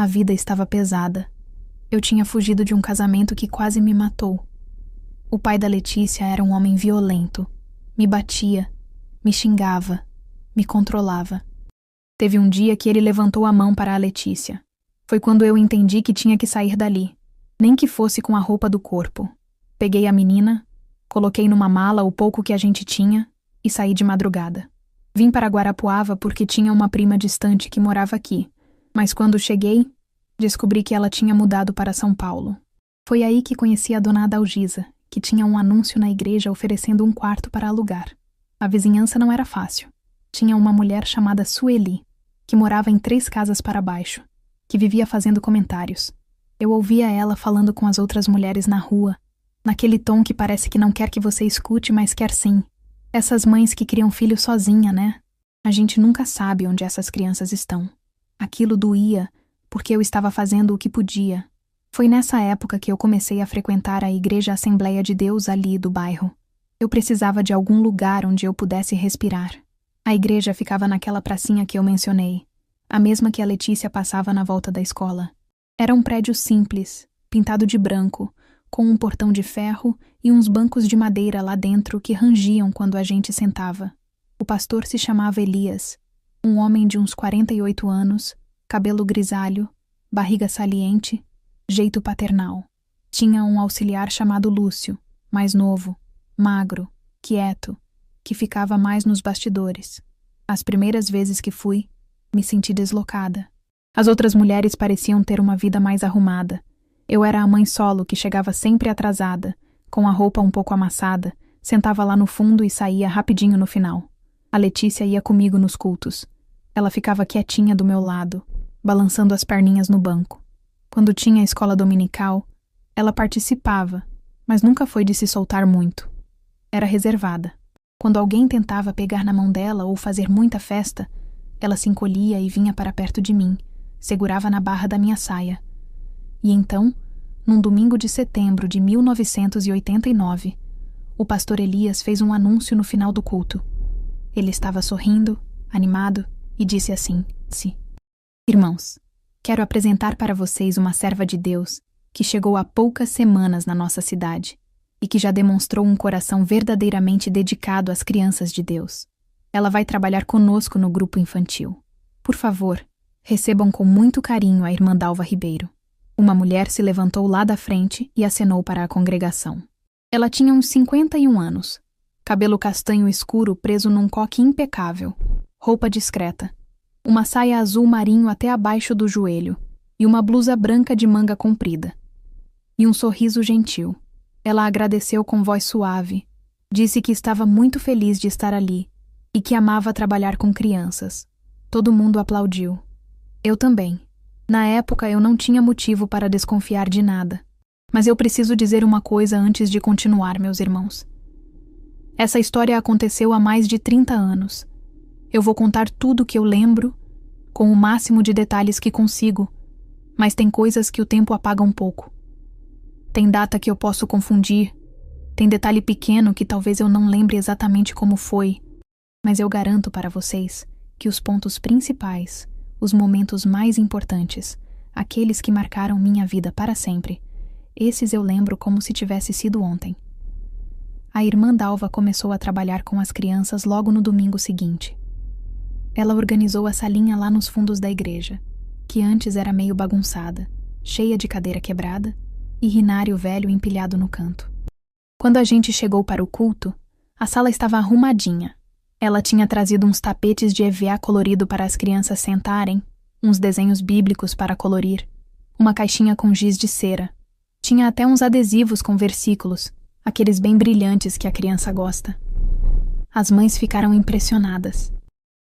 A vida estava pesada. Eu tinha fugido de um casamento que quase me matou. O pai da Letícia era um homem violento. Me batia, me xingava, me controlava. Teve um dia que ele levantou a mão para a Letícia. Foi quando eu entendi que tinha que sair dali, nem que fosse com a roupa do corpo. Peguei a menina, coloquei numa mala o pouco que a gente tinha e saí de madrugada. Vim para Guarapuava porque tinha uma prima distante que morava aqui, mas quando cheguei, descobri que ela tinha mudado para São Paulo. Foi aí que conheci a dona Adalgisa, que tinha um anúncio na igreja oferecendo um quarto para alugar. A vizinhança não era fácil. Tinha uma mulher chamada Sueli, que morava em 3 casas para baixo, que vivia fazendo comentários. Eu ouvia ela falando com as outras mulheres na rua, naquele tom que parece que não quer que você escute, mas quer sim. Essas mães que criam filho sozinha, né? A gente nunca sabe onde essas crianças estão. Aquilo doía, porque eu estava fazendo o que podia. Foi nessa época que eu comecei a frequentar a Igreja Assembleia de Deus ali do bairro. Eu precisava de algum lugar onde eu pudesse respirar. A igreja ficava naquela pracinha que eu mencionei, a mesma que a Letícia passava na volta da escola. Era um prédio simples, pintado de branco, com um portão de ferro e uns bancos de madeira lá dentro que rangiam quando a gente sentava. O pastor se chamava Elias, um homem de uns 48 anos, cabelo grisalho, barriga saliente, jeito paternal. Tinha um auxiliar chamado Lúcio, mais novo, magro, quieto, que ficava mais nos bastidores. As primeiras vezes que fui, me senti deslocada. As outras mulheres pareciam ter uma vida mais arrumada. Eu era a mãe solo que chegava sempre atrasada, com a roupa um pouco amassada, sentava lá no fundo e saía rapidinho no final. A Letícia ia comigo nos cultos. Ela ficava quietinha do meu lado, balançando as perninhas no banco. Quando tinha a escola dominical, ela participava, mas nunca foi de se soltar muito. Era reservada. Quando alguém tentava pegar na mão dela ou fazer muita festa, ela se encolhia e vinha para perto de mim, segurava na barra da minha saia. E então, num domingo de setembro de 1989, o pastor Elias fez um anúncio no final do culto. Ele estava sorrindo, animado, e disse assim: Irmãos, quero apresentar para vocês uma serva de Deus que chegou há poucas semanas na nossa cidade e que já demonstrou um coração verdadeiramente dedicado às crianças de Deus. Ela vai trabalhar conosco no grupo infantil. Por favor, recebam com muito carinho a irmã Dalva Ribeiro. Uma mulher se levantou lá da frente e acenou para a congregação. Ela tinha uns 51 anos, cabelo castanho escuro preso num coque impecável, roupa discreta, uma saia azul marinho até abaixo do joelho e uma blusa branca de manga comprida. E um sorriso gentil. Ela agradeceu com voz suave, disse que estava muito feliz de estar ali e que amava trabalhar com crianças. Todo mundo aplaudiu. Eu também. Na época eu não tinha motivo para desconfiar de nada. Mas eu preciso dizer uma coisa antes de continuar, meus irmãos. Essa história aconteceu há mais de 30 anos. Eu vou contar tudo o que eu lembro, com o máximo de detalhes que consigo, mas tem coisas que o tempo apaga um pouco. Tem data que eu posso confundir, tem detalhe pequeno que talvez eu não lembre exatamente como foi, mas eu garanto para vocês que os pontos principais, os momentos mais importantes, aqueles que marcaram minha vida para sempre, esses eu lembro como se tivesse sido ontem. A irmã Dalva começou a trabalhar com as crianças logo no domingo seguinte. Ela organizou a salinha lá nos fundos da igreja, que antes era meio bagunçada, cheia de cadeira quebrada e rinário velho empilhado no canto. Quando a gente chegou para o culto, a sala estava arrumadinha. Ela tinha trazido uns tapetes de EVA colorido para as crianças sentarem, uns desenhos bíblicos para colorir, uma caixinha com giz de cera. Tinha até uns adesivos com versículos, aqueles bem brilhantes que a criança gosta. As mães ficaram impressionadas.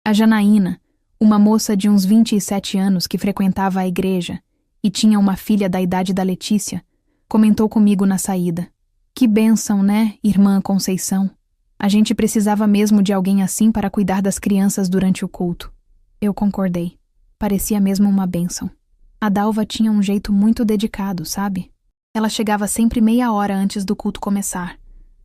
A Janaína, uma moça de uns 27 anos que frequentava a igreja e tinha uma filha da idade da Letícia, comentou comigo na saída. Que bênção, né, irmã Conceição? A gente precisava mesmo de alguém assim para cuidar das crianças durante o culto. Eu concordei. Parecia mesmo uma bênção. A Dalva tinha um jeito muito dedicado, sabe? Ela chegava sempre meia hora antes do culto começar.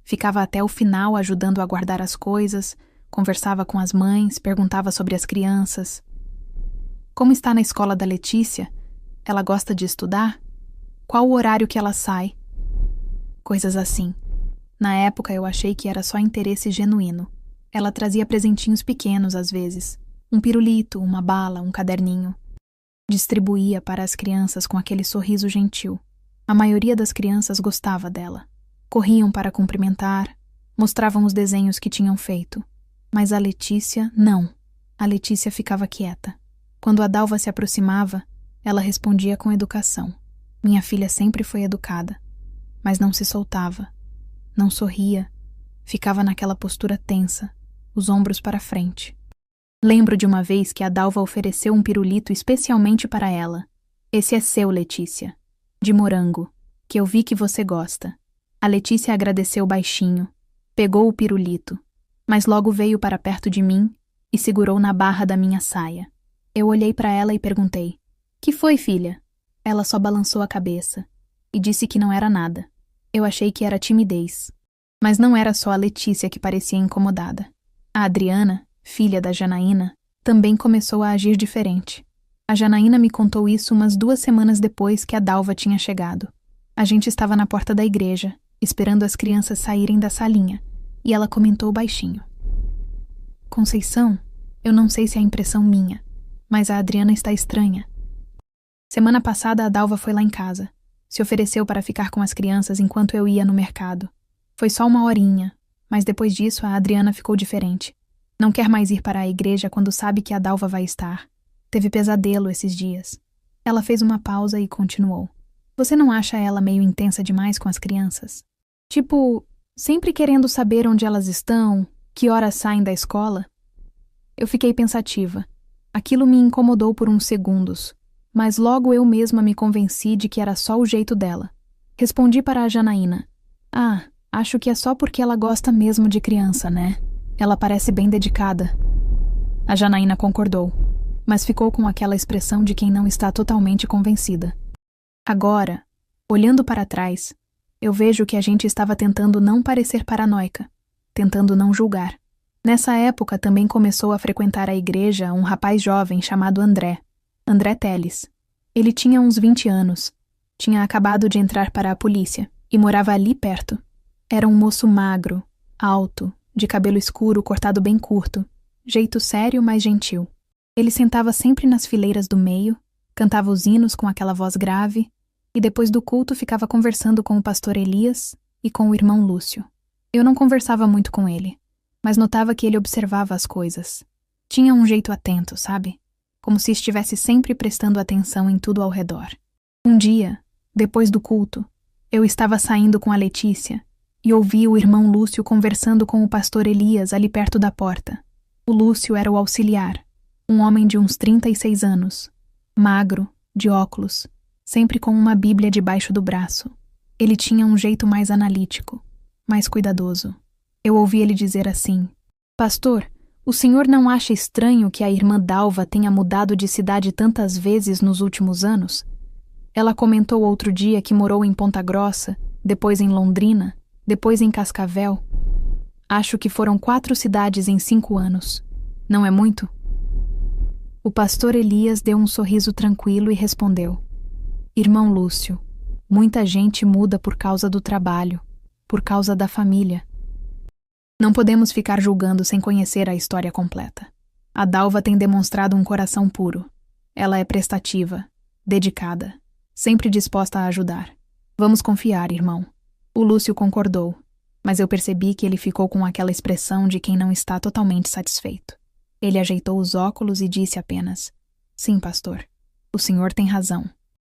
Ficava até o final ajudando a guardar as coisas, conversava com as mães, perguntava sobre as crianças. Como está na escola da Letícia? Ela gosta de estudar? Qual o horário que ela sai? Coisas assim. Na época eu achei que era só interesse genuíno. Ela trazia presentinhos pequenos às vezes. Um pirulito, uma bala, um caderninho. Distribuía para as crianças com aquele sorriso gentil. A maioria das crianças gostava dela. Corriam para cumprimentar, mostravam os desenhos que tinham feito. Mas a Letícia, não. A Letícia ficava quieta. Quando a Dalva se aproximava, ela respondia com educação. Minha filha sempre foi educada, mas não se soltava. Não sorria. Ficava naquela postura tensa, os ombros para frente. Lembro de uma vez que a Dalva ofereceu um pirulito especialmente para ela. Esse é seu, Letícia. De morango, que eu vi que você gosta. A Letícia agradeceu baixinho, pegou o pirulito, mas logo veio para perto de mim e segurou na barra da minha saia. Eu olhei para ela e perguntei: "Que foi, filha?" Ela só balançou a cabeça e disse que não era nada. Eu achei que era timidez. Mas não era só a Letícia que parecia incomodada. A Adriana, filha da Janaína, também começou a agir diferente. A Janaína me contou isso umas 2 semanas depois que a Dalva tinha chegado. A gente estava na porta da igreja, esperando as crianças saírem da salinha, e ela comentou baixinho: "Conceição, eu não sei se é impressão minha, mas a Adriana está estranha. Semana passada a Dalva foi lá em casa. Se ofereceu para ficar com as crianças enquanto eu ia no mercado. Foi só 1 horinha, mas depois disso a Adriana ficou diferente. Não quer mais ir para a igreja quando sabe que a Dalva vai estar. Teve pesadelo esses dias." Ela fez uma pausa e continuou: "Você não acha ela meio intensa demais com as crianças? Tipo, sempre querendo saber onde elas estão, que horas saem da escola?" Eu fiquei pensativa. Aquilo me incomodou por uns segundos, mas logo eu mesma me convenci de que era só o jeito dela. Respondi para a Janaína: "Ah, acho que é só porque ela gosta mesmo de criança, né? Ela parece bem dedicada." A Janaína concordou, mas ficou com aquela expressão de quem não está totalmente convencida. Agora, olhando para trás, eu vejo que a gente estava tentando não parecer paranoica, tentando não julgar. Nessa época também começou a frequentar a igreja um rapaz jovem chamado André Teles. Ele tinha uns 20 anos, tinha acabado de entrar para a polícia e morava ali perto. Era um moço magro, alto, de cabelo escuro cortado bem curto, jeito sério, mas gentil. Ele sentava sempre nas fileiras do meio, cantava os hinos com aquela voz grave e depois do culto ficava conversando com o pastor Elias e com o irmão Lúcio. Eu não conversava muito com ele, mas notava que ele observava as coisas. Tinha um jeito atento, sabe? Como se estivesse sempre prestando atenção em tudo ao redor. Um dia, depois do culto, eu estava saindo com a Letícia e ouvi o irmão Lúcio conversando com o pastor Elias ali perto da porta. O Lúcio era o auxiliar, um homem de uns 36 anos, magro, de óculos, sempre com uma Bíblia debaixo do braço. Ele tinha um jeito mais analítico, mais cuidadoso. Eu ouvi ele dizer assim: "Pastor, o senhor não acha estranho que a irmã Dalva tenha mudado de cidade tantas vezes nos últimos anos? Ela comentou outro dia que morou em Ponta Grossa, depois em Londrina, depois em Cascavel. Acho que foram 4 cidades em 5 anos. Não é muito?" O pastor Elias deu um sorriso tranquilo e respondeu: "Irmão Lúcio, muita gente muda por causa do trabalho, por causa da família. Não podemos ficar julgando sem conhecer a história completa. A Dalva tem demonstrado um coração puro. Ela é prestativa, dedicada, sempre disposta a ajudar. Vamos confiar, irmão." O Lúcio concordou, mas eu percebi que ele ficou com aquela expressão de quem não está totalmente satisfeito. Ele ajeitou os óculos e disse apenas: "Sim, pastor, o senhor tem razão."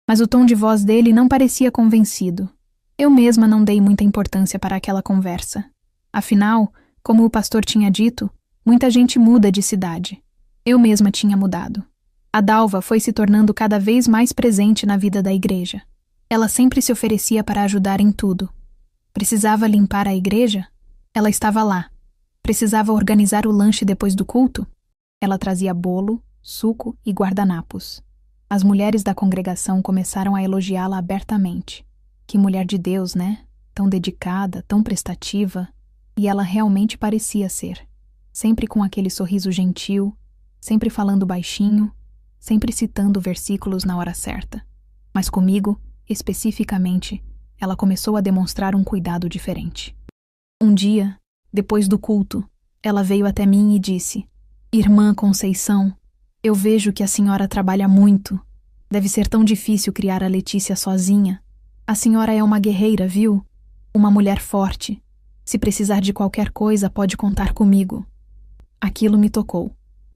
Mas o tom de voz dele não parecia convencido. Eu mesma não dei muita importância para aquela conversa. Afinal, como o pastor tinha dito, muita gente muda de cidade. Eu mesma tinha mudado. A Dalva foi se tornando cada vez mais presente na vida da igreja. Ela sempre se oferecia para ajudar em tudo. Precisava limpar a igreja? Ela estava lá. Precisava organizar o lanche depois do culto? Ela trazia bolo, suco e guardanapos. As mulheres da congregação começaram a elogiá-la abertamente. Que mulher de Deus, né? Tão dedicada, tão prestativa. E ela realmente parecia ser. Sempre com aquele sorriso gentil, sempre falando baixinho, sempre citando versículos na hora certa. mas comigo, especificamente, ela começou a demonstrar um cuidado diferente. Um dia, depois do culto, ela veio até mim e disse: Irmã Conceição, eu vejo que a senhora trabalha muito. Deve ser tão difícil criar a Letícia sozinha. A senhora é uma guerreira, viu? Uma mulher forte. Se precisar de qualquer coisa, pode contar comigo. Aquilo me tocou.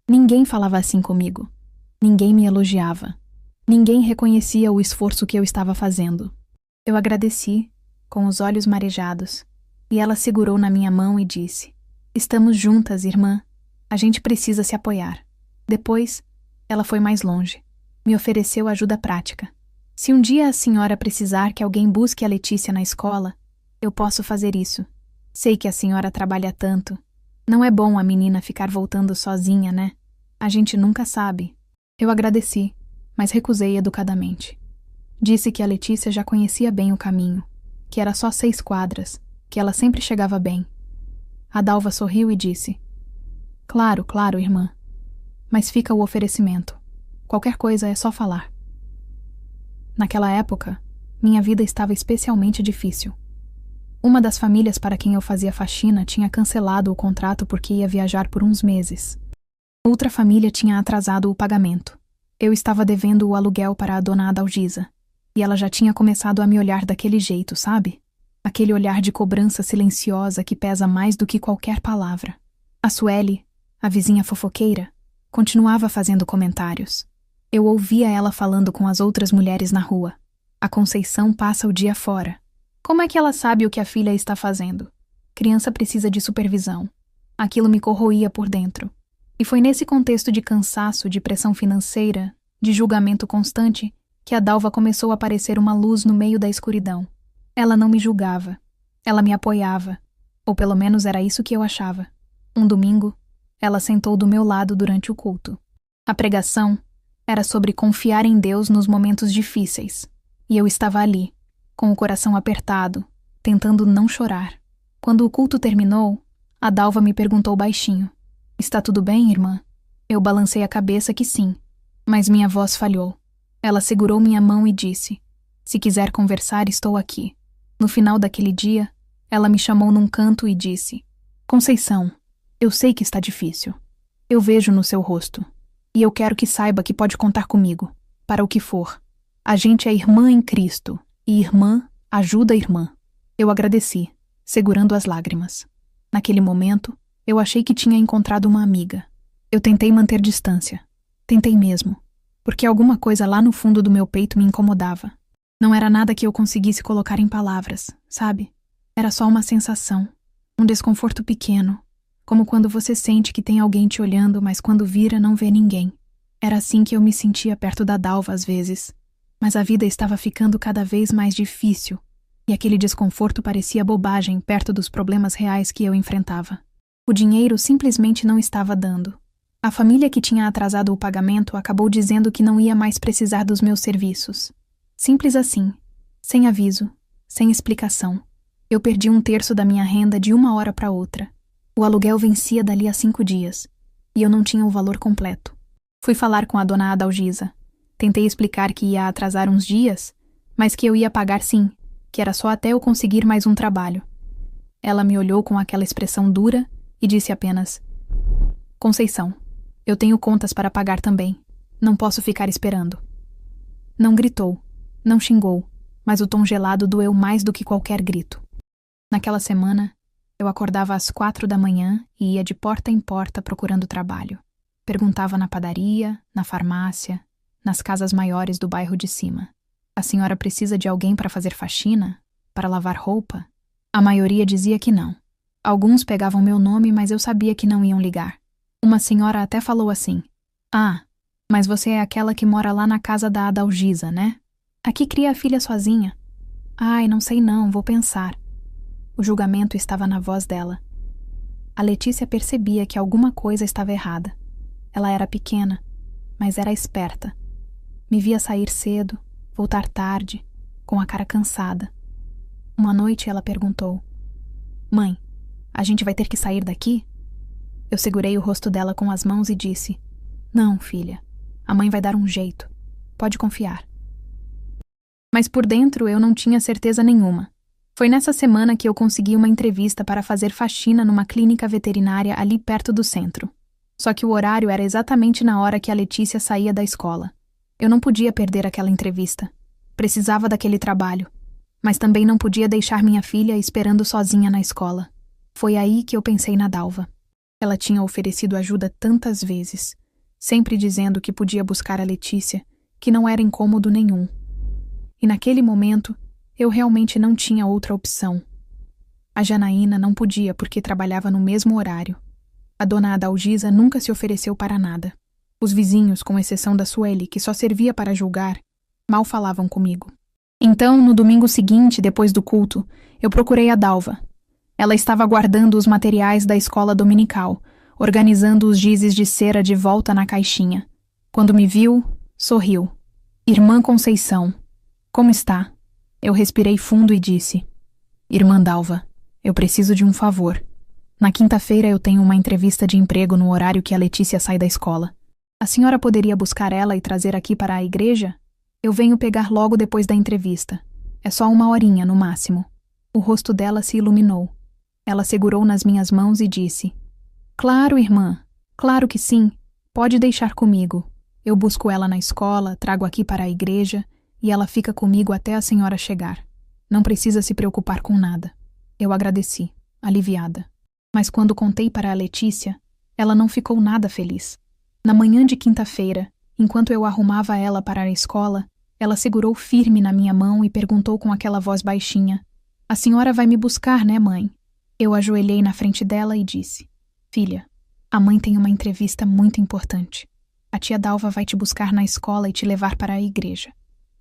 Ninguém falava assim comigo. Ninguém me elogiava. Ninguém reconhecia o esforço que eu estava fazendo. Eu agradeci, com os olhos marejados, e ela segurou na minha mão e disse: Estamos juntas, irmã. A gente precisa se apoiar. Depois, ela foi mais longe. Me ofereceu ajuda prática. Se um dia a senhora precisar que alguém busque a Letícia na escola, eu posso fazer isso. Sei que a senhora trabalha tanto. Não é bom a menina ficar voltando sozinha, né? A gente nunca sabe. Eu agradeci, mas recusei educadamente. Disse que a Letícia já conhecia bem o caminho, que era só 6 quadras, que ela sempre chegava bem. A Dalva sorriu e disse: Claro, claro, irmã. Mas fica o oferecimento. Qualquer coisa é só falar. Naquela época, minha vida estava especialmente difícil. Uma das famílias para quem eu fazia faxina tinha cancelado o contrato porque ia viajar por uns meses. Outra família tinha atrasado o pagamento. Eu estava devendo o aluguel para a dona Adalgisa, e ela já tinha começado a me olhar daquele jeito, sabe? Aquele olhar de cobrança silenciosa que pesa mais do que qualquer palavra. A Sueli, a vizinha fofoqueira, continuava fazendo comentários. Eu ouvia ela falando com as outras mulheres na rua. A Conceição passa o dia fora. Como é que ela sabe o que a filha está fazendo? Criança precisa de supervisão. Aquilo me corroía por dentro. E foi nesse contexto de cansaço, de pressão financeira, de julgamento constante, que a Dalva começou a parecer uma luz no meio da escuridão. Ela não me julgava. Ela me apoiava. Ou pelo menos era isso que eu achava. Um domingo, ela sentou do meu lado durante o culto. A pregação era sobre confiar em Deus nos momentos difíceis. E eu estava ali, com o coração apertado, tentando não chorar. Quando o culto terminou, a Dalva me perguntou baixinho: Está tudo bem, irmã? Eu balancei a cabeça que sim, mas minha voz falhou. Ela segurou minha mão e disse: Se quiser conversar, estou aqui. No final daquele dia, ela me chamou num canto e disse: Conceição, eu sei que está difícil. Eu vejo no seu rosto. E eu quero que saiba que pode contar comigo, para o que for. A gente é irmã em Cristo, e irmã ajuda a irmã. Eu agradeci, segurando as lágrimas. Naquele momento, eu achei que tinha encontrado uma amiga. Eu tentei manter distância. Tentei mesmo, porque alguma coisa lá no fundo do meu peito me incomodava. Não era nada que eu conseguisse colocar em palavras, sabe? Era só uma sensação, um desconforto pequeno, como quando você sente que tem alguém te olhando, mas quando vira não vê ninguém. Era assim que eu me sentia perto da Dalva às vezes. Mas a vida estava ficando cada vez mais difícil, e aquele desconforto parecia bobagem perto dos problemas reais que eu enfrentava. O dinheiro simplesmente não estava dando. A família que tinha atrasado o pagamento acabou dizendo que não ia mais precisar dos meus serviços. Simples assim, sem aviso, sem explicação. Eu perdi 1/3 da minha renda de uma hora para outra. O aluguel vencia dali a 5 dias, e eu não tinha o valor completo. Fui falar com a dona Adalgisa. Tentei explicar que ia atrasar uns dias, mas que eu ia pagar sim, que era só até eu conseguir mais um trabalho. Ela me olhou com aquela expressão dura e disse apenas: Conceição, eu tenho contas para pagar também. Não posso ficar esperando. Não gritou, não xingou, mas o tom gelado doeu mais do que qualquer grito. Naquela semana, eu acordava às 4 da manhã e ia de porta em porta procurando trabalho. Perguntava na padaria, na farmácia, nas casas maiores do bairro de cima. A senhora precisa de alguém para fazer faxina? Para lavar roupa? A maioria dizia que não. Alguns pegavam meu nome, mas eu sabia que não iam ligar. Uma senhora até falou assim: Ah, mas você é aquela que mora lá na casa da Adalgisa, né? Aqui cria a filha sozinha. Ai, não sei não, vou pensar. O julgamento estava na voz dela. A Letícia percebia que alguma coisa estava errada. Ela era pequena, mas era esperta. Me via sair cedo, voltar tarde, com a cara cansada. Uma noite ela perguntou: Mãe, a gente vai ter que sair daqui? Eu segurei o rosto dela com as mãos e disse: Não, filha, a mãe vai dar um jeito. Pode confiar. Mas por dentro eu não tinha certeza nenhuma. Foi nessa semana que eu consegui uma entrevista para fazer faxina numa clínica veterinária ali perto do centro. Só que o horário era exatamente na hora que a Letícia saía da escola. Eu não podia perder aquela entrevista. Precisava daquele trabalho. Mas também não podia deixar minha filha esperando sozinha na escola. Foi aí que eu pensei na Dalva. Ela tinha oferecido ajuda tantas vezes, sempre dizendo que podia buscar a Letícia, que não era incômodo nenhum. E naquele momento, eu realmente não tinha outra opção. A Janaína não podia porque trabalhava no mesmo horário. A dona Adalgisa nunca se ofereceu para nada. Os vizinhos, com exceção da Sueli, que só servia para julgar, mal falavam comigo. Então, no domingo seguinte, depois do culto, eu procurei a Dalva. Ela estava guardando os materiais da escola dominical, organizando os gizes de cera de volta na caixinha. Quando me viu, sorriu. Irmã Conceição, como está? Eu respirei fundo e disse: Irmã Dalva, eu preciso de um favor. Na quinta-feira eu tenho uma entrevista de emprego no horário que a Letícia sai da escola. A senhora poderia buscar ela e trazer aqui para a igreja? Eu venho pegar logo depois da entrevista. É só 1 horinha, no máximo. O rosto dela se iluminou. Ela segurou nas minhas mãos e disse: Claro, irmã. Claro que sim. Pode deixar comigo. Eu busco ela na escola, trago aqui para a igreja e ela fica comigo até a senhora chegar. Não precisa se preocupar com nada. Eu agradeci, aliviada. Mas quando contei para a Letícia, ela não ficou nada feliz. Na manhã de quinta-feira, enquanto eu arrumava ela para a escola, ela segurou firme na minha mão e perguntou com aquela voz baixinha: A senhora vai me buscar, né, mãe? Eu ajoelhei na frente dela e disse: Filha, a mãe tem uma entrevista muito importante. A tia Dalva vai te buscar na escola e te levar para a igreja.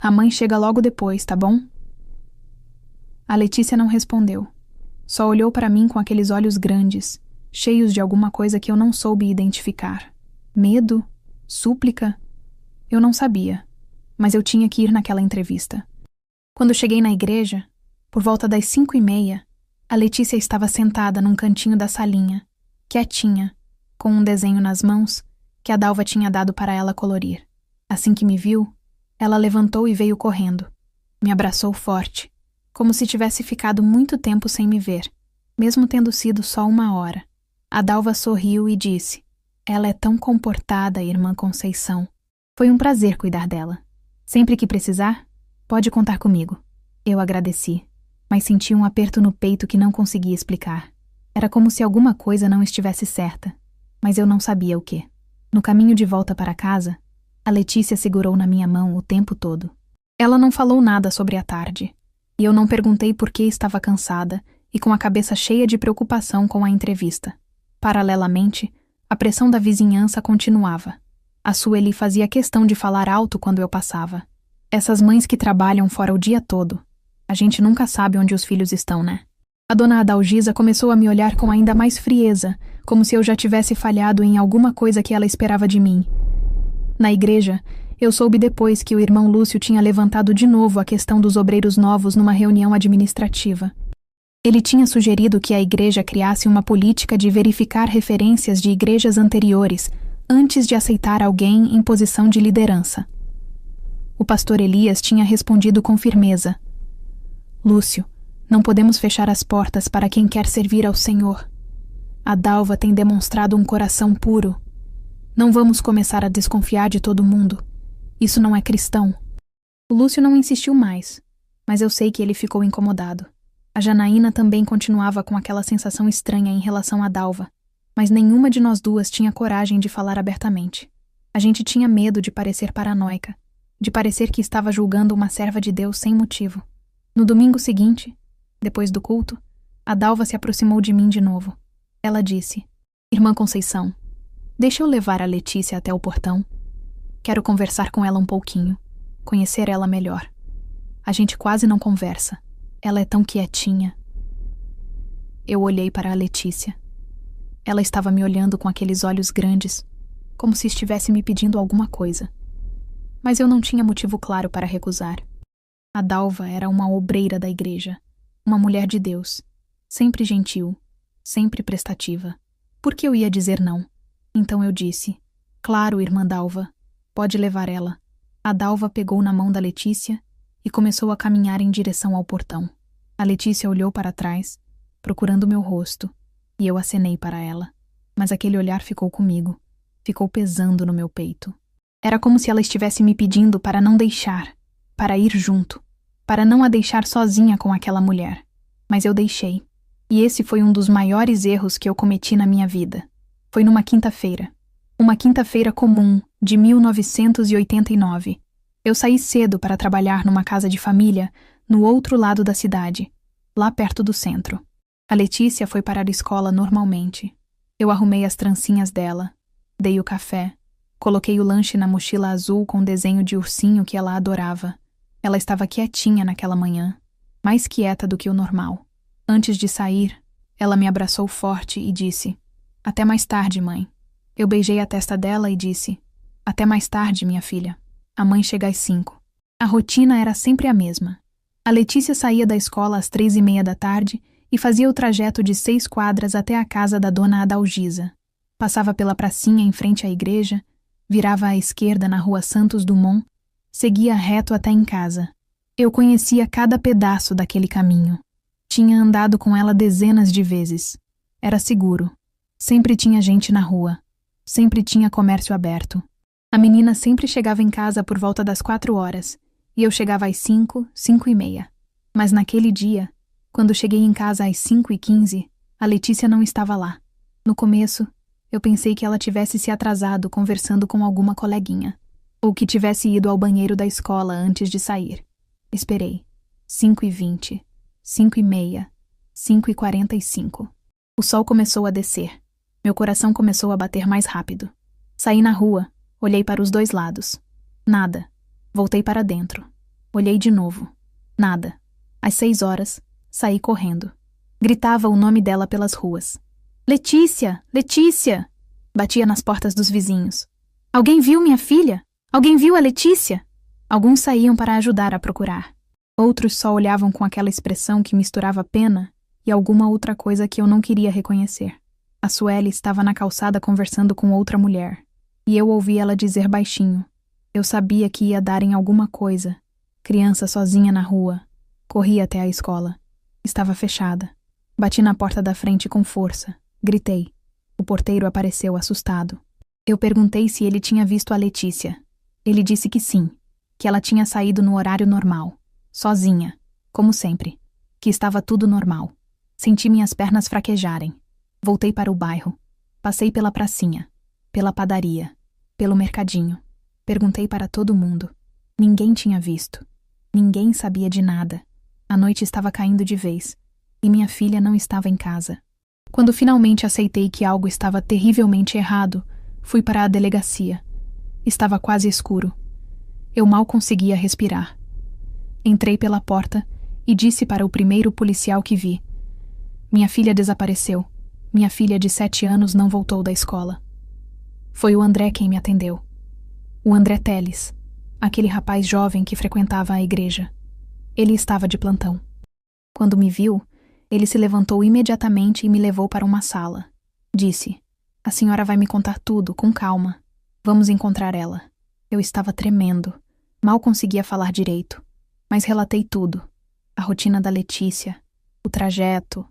A mãe chega logo depois, tá bom? A Letícia não respondeu. Só olhou para mim com aqueles olhos grandes, cheios de alguma coisa que eu não soube identificar. Medo? Súplica? Eu não sabia, mas eu tinha que ir naquela entrevista. Quando cheguei na igreja, por volta das 5:30, a Letícia estava sentada num cantinho da salinha, quietinha, com um desenho nas mãos que a Dalva tinha dado para ela colorir. Assim que me viu, ela levantou e veio correndo. Me abraçou forte, como se tivesse ficado muito tempo sem me ver, mesmo tendo sido só 1 hora. A Dalva sorriu e disse: Ela é tão comportada, irmã Conceição. Foi um prazer cuidar dela. Sempre que precisar, pode contar comigo. Eu agradeci, mas senti um aperto no peito que não conseguia explicar. Era como se alguma coisa não estivesse certa, mas eu não sabia o quê. No caminho de volta para casa, a Letícia segurou na minha mão o tempo todo. Ela não falou nada sobre a tarde, e eu não perguntei por que estava cansada e com a cabeça cheia de preocupação com a entrevista. Paralelamente, a pressão da vizinhança continuava. A Sueli fazia questão de falar alto quando eu passava. Essas mães que trabalham fora o dia todo. A gente nunca sabe onde os filhos estão, né? A dona Adalgisa começou a me olhar com ainda mais frieza, como se eu já tivesse falhado em alguma coisa que ela esperava de mim. Na igreja, eu soube depois que o irmão Lúcio tinha levantado de novo a questão dos obreiros novos numa reunião administrativa. Ele tinha sugerido que a igreja criasse uma política de verificar referências de igrejas anteriores antes de aceitar alguém em posição de liderança. O pastor Elias tinha respondido com firmeza: Lúcio, não podemos fechar as portas para quem quer servir ao Senhor. A Dalva tem demonstrado um coração puro. Não vamos começar a desconfiar de todo mundo. Isso não é cristão. O Lúcio não insistiu mais, mas eu sei que ele ficou incomodado. A Janaína também continuava com aquela sensação estranha em relação à Dalva, mas nenhuma de nós duas tinha coragem de falar abertamente. A gente tinha medo de parecer paranoica, de parecer que estava julgando uma serva de Deus sem motivo. No domingo seguinte, depois do culto, a Dalva se aproximou de mim de novo. Ela disse: Irmã Conceição, deixa eu levar a Letícia até o portão. Quero conversar com ela um pouquinho, conhecer ela melhor. A gente quase não conversa. Ela é tão quietinha. Eu olhei para a Letícia. Ela estava me olhando com aqueles olhos grandes, como se estivesse me pedindo alguma coisa. Mas eu não tinha motivo claro para recusar. A Dalva era uma obreira da igreja, uma mulher de Deus, sempre gentil, sempre prestativa. Por que eu ia dizer não? Então eu disse: Claro, irmã Dalva, pode levar ela. A Dalva pegou na mão da Letícia e começou a caminhar em direção ao portão. A Letícia olhou para trás, procurando meu rosto, e eu acenei para ela. Mas aquele olhar ficou comigo, ficou pesando no meu peito. Era como se ela estivesse me pedindo para não deixar, para ir junto, para não a deixar sozinha com aquela mulher. Mas eu deixei. E esse foi um dos maiores erros que eu cometi na minha vida. Foi numa quinta-feira. Uma quinta-feira comum, de 1989. Eu saí cedo para trabalhar numa casa de família no outro lado da cidade, lá perto do centro. A Letícia foi para a escola normalmente. Eu arrumei as trancinhas dela, dei o café, coloquei o lanche na mochila azul com desenho de ursinho que ela adorava. Ela estava quietinha naquela manhã, mais quieta do que o normal. Antes de sair, ela me abraçou forte e disse: "Até mais tarde, mãe." Eu beijei a testa dela e disse: "Até mais tarde, minha filha. A mãe chega às 5. A rotina era sempre a mesma. A Letícia saía da escola às 3:30 da tarde e fazia o trajeto de 6 quadras até a casa da dona Adalgisa. Passava pela pracinha em frente à igreja, virava à esquerda na rua Santos Dumont, seguia reto até em casa. Eu conhecia cada pedaço daquele caminho. Tinha andado com ela dezenas de vezes. Era seguro. Sempre tinha gente na rua. Sempre tinha comércio aberto. A menina sempre chegava em casa por volta das 4 horas, e eu chegava às 5, 5:30. Mas naquele dia, quando cheguei em casa às 5:15, a Letícia não estava lá. No começo, eu pensei que ela tivesse se atrasado conversando com alguma coleguinha, ou que tivesse ido ao banheiro da escola antes de sair. Esperei. 5:20, 5:30, 5:45. O sol começou a descer. Meu coração começou a bater mais rápido. Saí na rua, olhei para os 2 lados. Nada. Voltei para dentro. Olhei de novo. Nada. Às 6 horas, saí correndo. Gritava o nome dela pelas ruas. "Letícia! Letícia!" Batia nas portas dos vizinhos. "Alguém viu minha filha? Alguém viu a Letícia?" Alguns saíam para ajudar a procurar. Outros só olhavam com aquela expressão que misturava pena e alguma outra coisa que eu não queria reconhecer. A Sueli estava na calçada conversando com outra mulher, e eu ouvi ela dizer baixinho. Eu sabia que ia dar em alguma coisa. Criança sozinha na rua. Corri até a escola. Estava fechada. Bati na porta da frente com força. Gritei. O porteiro apareceu assustado. Eu perguntei se ele tinha visto a Letícia. Ele disse que sim, que ela tinha saído no horário normal, sozinha, como sempre, que estava tudo normal. Senti minhas pernas fraquejarem. Voltei para o bairro. Passei pela pracinha, pela padaria, pelo mercadinho. Perguntei para todo mundo. Ninguém tinha visto. Ninguém sabia de nada. A noite estava caindo de vez, e minha filha não estava em casa. Quando finalmente aceitei que algo estava terrivelmente errado, fui para a delegacia. Estava quase escuro. Eu mal conseguia respirar. Entrei pela porta e disse para o primeiro policial que vi: "Minha filha desapareceu. Minha filha de 7 anos não voltou da escola." Foi o André quem me atendeu. O André Teles, aquele rapaz jovem que frequentava a igreja. Ele estava de plantão. Quando me viu, ele se levantou imediatamente e me levou para uma sala. Disse: "A senhora vai me contar tudo, com calma. Vamos encontrar ela." Eu estava tremendo. Mal conseguia falar direito. Mas relatei tudo. A rotina da Letícia, o trajeto,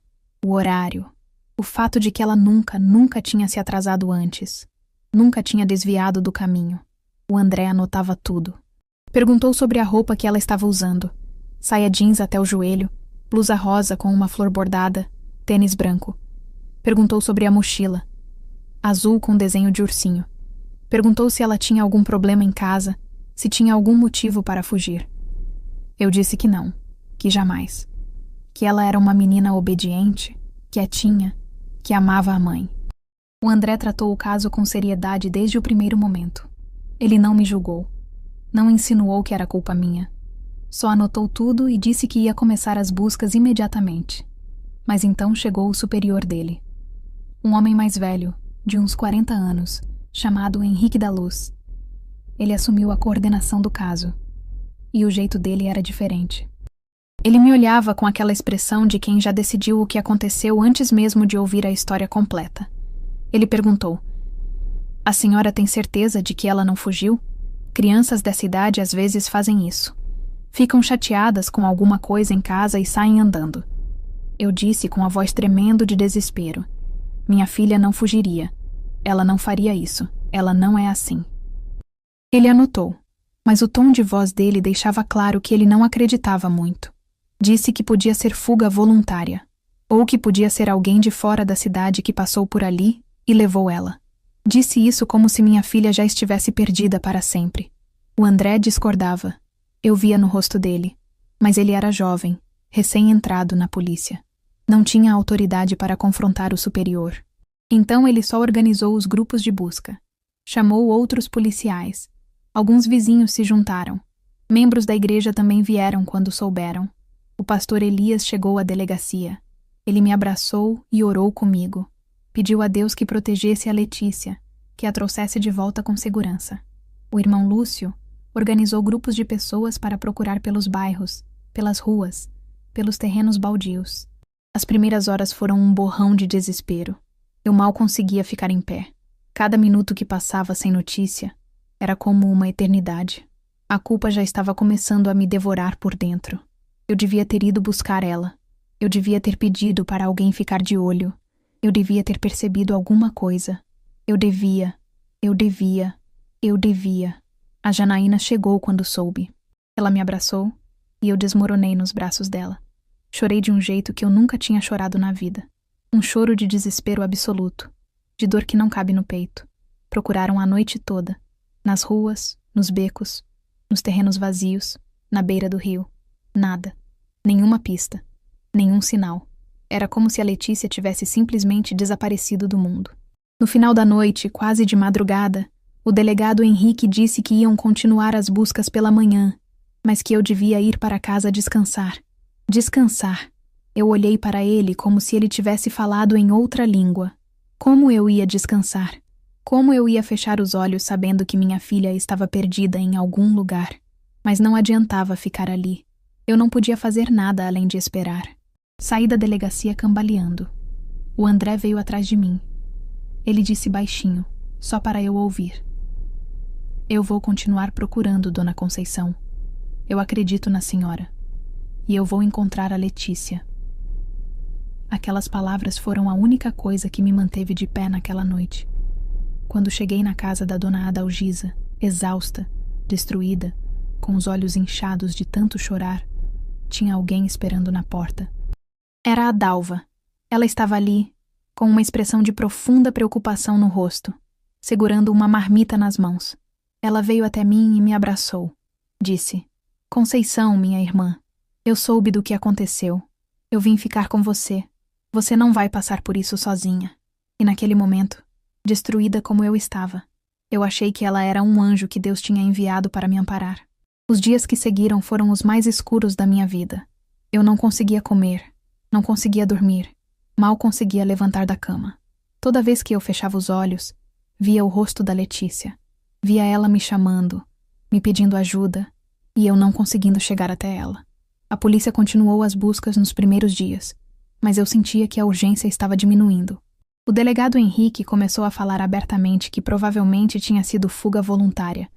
o horário, o fato de que ela nunca tinha se atrasado antes. Nunca tinha desviado do caminho. O André anotava tudo. Perguntou sobre a roupa que ela estava usando. Saia jeans até o joelho, blusa rosa com uma flor bordada, tênis branco. Perguntou sobre a mochila, azul com desenho de ursinho. Perguntou se ela tinha algum problema em casa, se tinha algum motivo para fugir. Eu disse que não, que jamais. Que ela era uma menina obediente, quietinha, que amava a mãe. O André tratou o caso com seriedade desde o primeiro momento. Ele não me julgou. Não insinuou que era culpa minha. Só anotou tudo e disse que ia começar as buscas imediatamente. Mas então chegou o superior dele. Um homem mais velho, de uns 40 anos, chamado Henrique da Luz. Ele assumiu a coordenação do caso. E o jeito dele era diferente. Ele me olhava com aquela expressão de quem já decidiu o que aconteceu antes mesmo de ouvir a história completa. Ele perguntou: "A senhora tem certeza de que ela não fugiu? Crianças dessa idade às vezes fazem isso." Ficam chateadas com alguma coisa em casa e saem andando. Eu disse com a voz tremendo de desespero. Minha filha não fugiria. Ela não faria isso. Ela não é assim. Ele anotou, mas o tom de voz dele deixava claro que ele não acreditava muito. Disse que podia ser fuga voluntária, ou que podia ser alguém de fora da cidade que passou por ali e levou ela. Disse isso como se minha filha já estivesse perdida para sempre. O André discordava. Eu via no rosto dele, mas ele era jovem, recém-entrado na polícia. Não tinha autoridade para confrontar o superior. Então ele só organizou os grupos de busca. Chamou outros policiais. Alguns vizinhos se juntaram. Membros da igreja também vieram quando souberam. O pastor Elias chegou à delegacia. Ele me abraçou e orou comigo. Pediu a Deus que protegesse a Letícia, que a trouxesse de volta com segurança. O irmão Lúcio organizou grupos de pessoas para procurar pelos bairros, pelas ruas, pelos terrenos baldios. As primeiras horas foram um borrão de desespero. Eu mal conseguia ficar em pé. Cada minuto que passava sem notícia era como uma eternidade. A culpa já estava começando a me devorar por dentro. Eu devia ter ido buscar ela. Eu devia ter pedido para alguém ficar de olho. Eu devia ter percebido alguma coisa. Eu devia. A Janaína chegou quando soube. Ela me abraçou e eu desmoronei nos braços dela. Chorei de um jeito que eu nunca tinha chorado na vida. Um choro de desespero absoluto, de dor que não cabe no peito. Procuraram a noite toda, nas ruas, nos becos, nos terrenos vazios, na beira do rio. Nada. Nenhuma pista. Nenhum sinal. Era como se a Letícia tivesse simplesmente desaparecido do mundo. No final da noite, quase de madrugada, o delegado Henrique disse que iam continuar as buscas pela manhã, mas que eu devia ir para casa descansar. Descansar. Eu olhei para ele como se ele tivesse falado em outra língua. Como eu ia descansar? Como eu ia fechar os olhos sabendo que minha filha estava perdida em algum lugar? Mas não adiantava ficar ali. Eu não podia fazer nada além de esperar. Saí da delegacia cambaleando. O André veio atrás de mim. Ele disse baixinho, só para eu ouvir. Eu vou continuar procurando, Dona Conceição. Eu acredito na senhora. E eu vou encontrar a Letícia. Aquelas palavras foram a única coisa que me manteve de pé naquela noite. Quando cheguei na casa da Dona Adalgisa, exausta, destruída, com os olhos inchados de tanto chorar, tinha alguém esperando na porta. Era a Dalva. Ela estava ali, com uma expressão de profunda preocupação no rosto, segurando uma marmita nas mãos. Ela veio até mim e me abraçou. Disse: Conceição, minha irmã, eu soube do que aconteceu. Eu vim ficar com você. Você não vai passar por isso sozinha. E naquele momento, destruída como eu estava, eu achei que ela era um anjo que Deus tinha enviado para me amparar. Os dias que seguiram foram os mais escuros da minha vida. Eu não conseguia comer, não conseguia dormir, mal conseguia levantar da cama. Toda vez que eu fechava os olhos, via o rosto da Letícia. Via ela me chamando, me pedindo ajuda, e eu não conseguindo chegar até ela. A polícia continuou as buscas nos primeiros dias, mas eu sentia que a urgência estava diminuindo. O delegado Henrique começou a falar abertamente que provavelmente tinha sido fuga voluntária,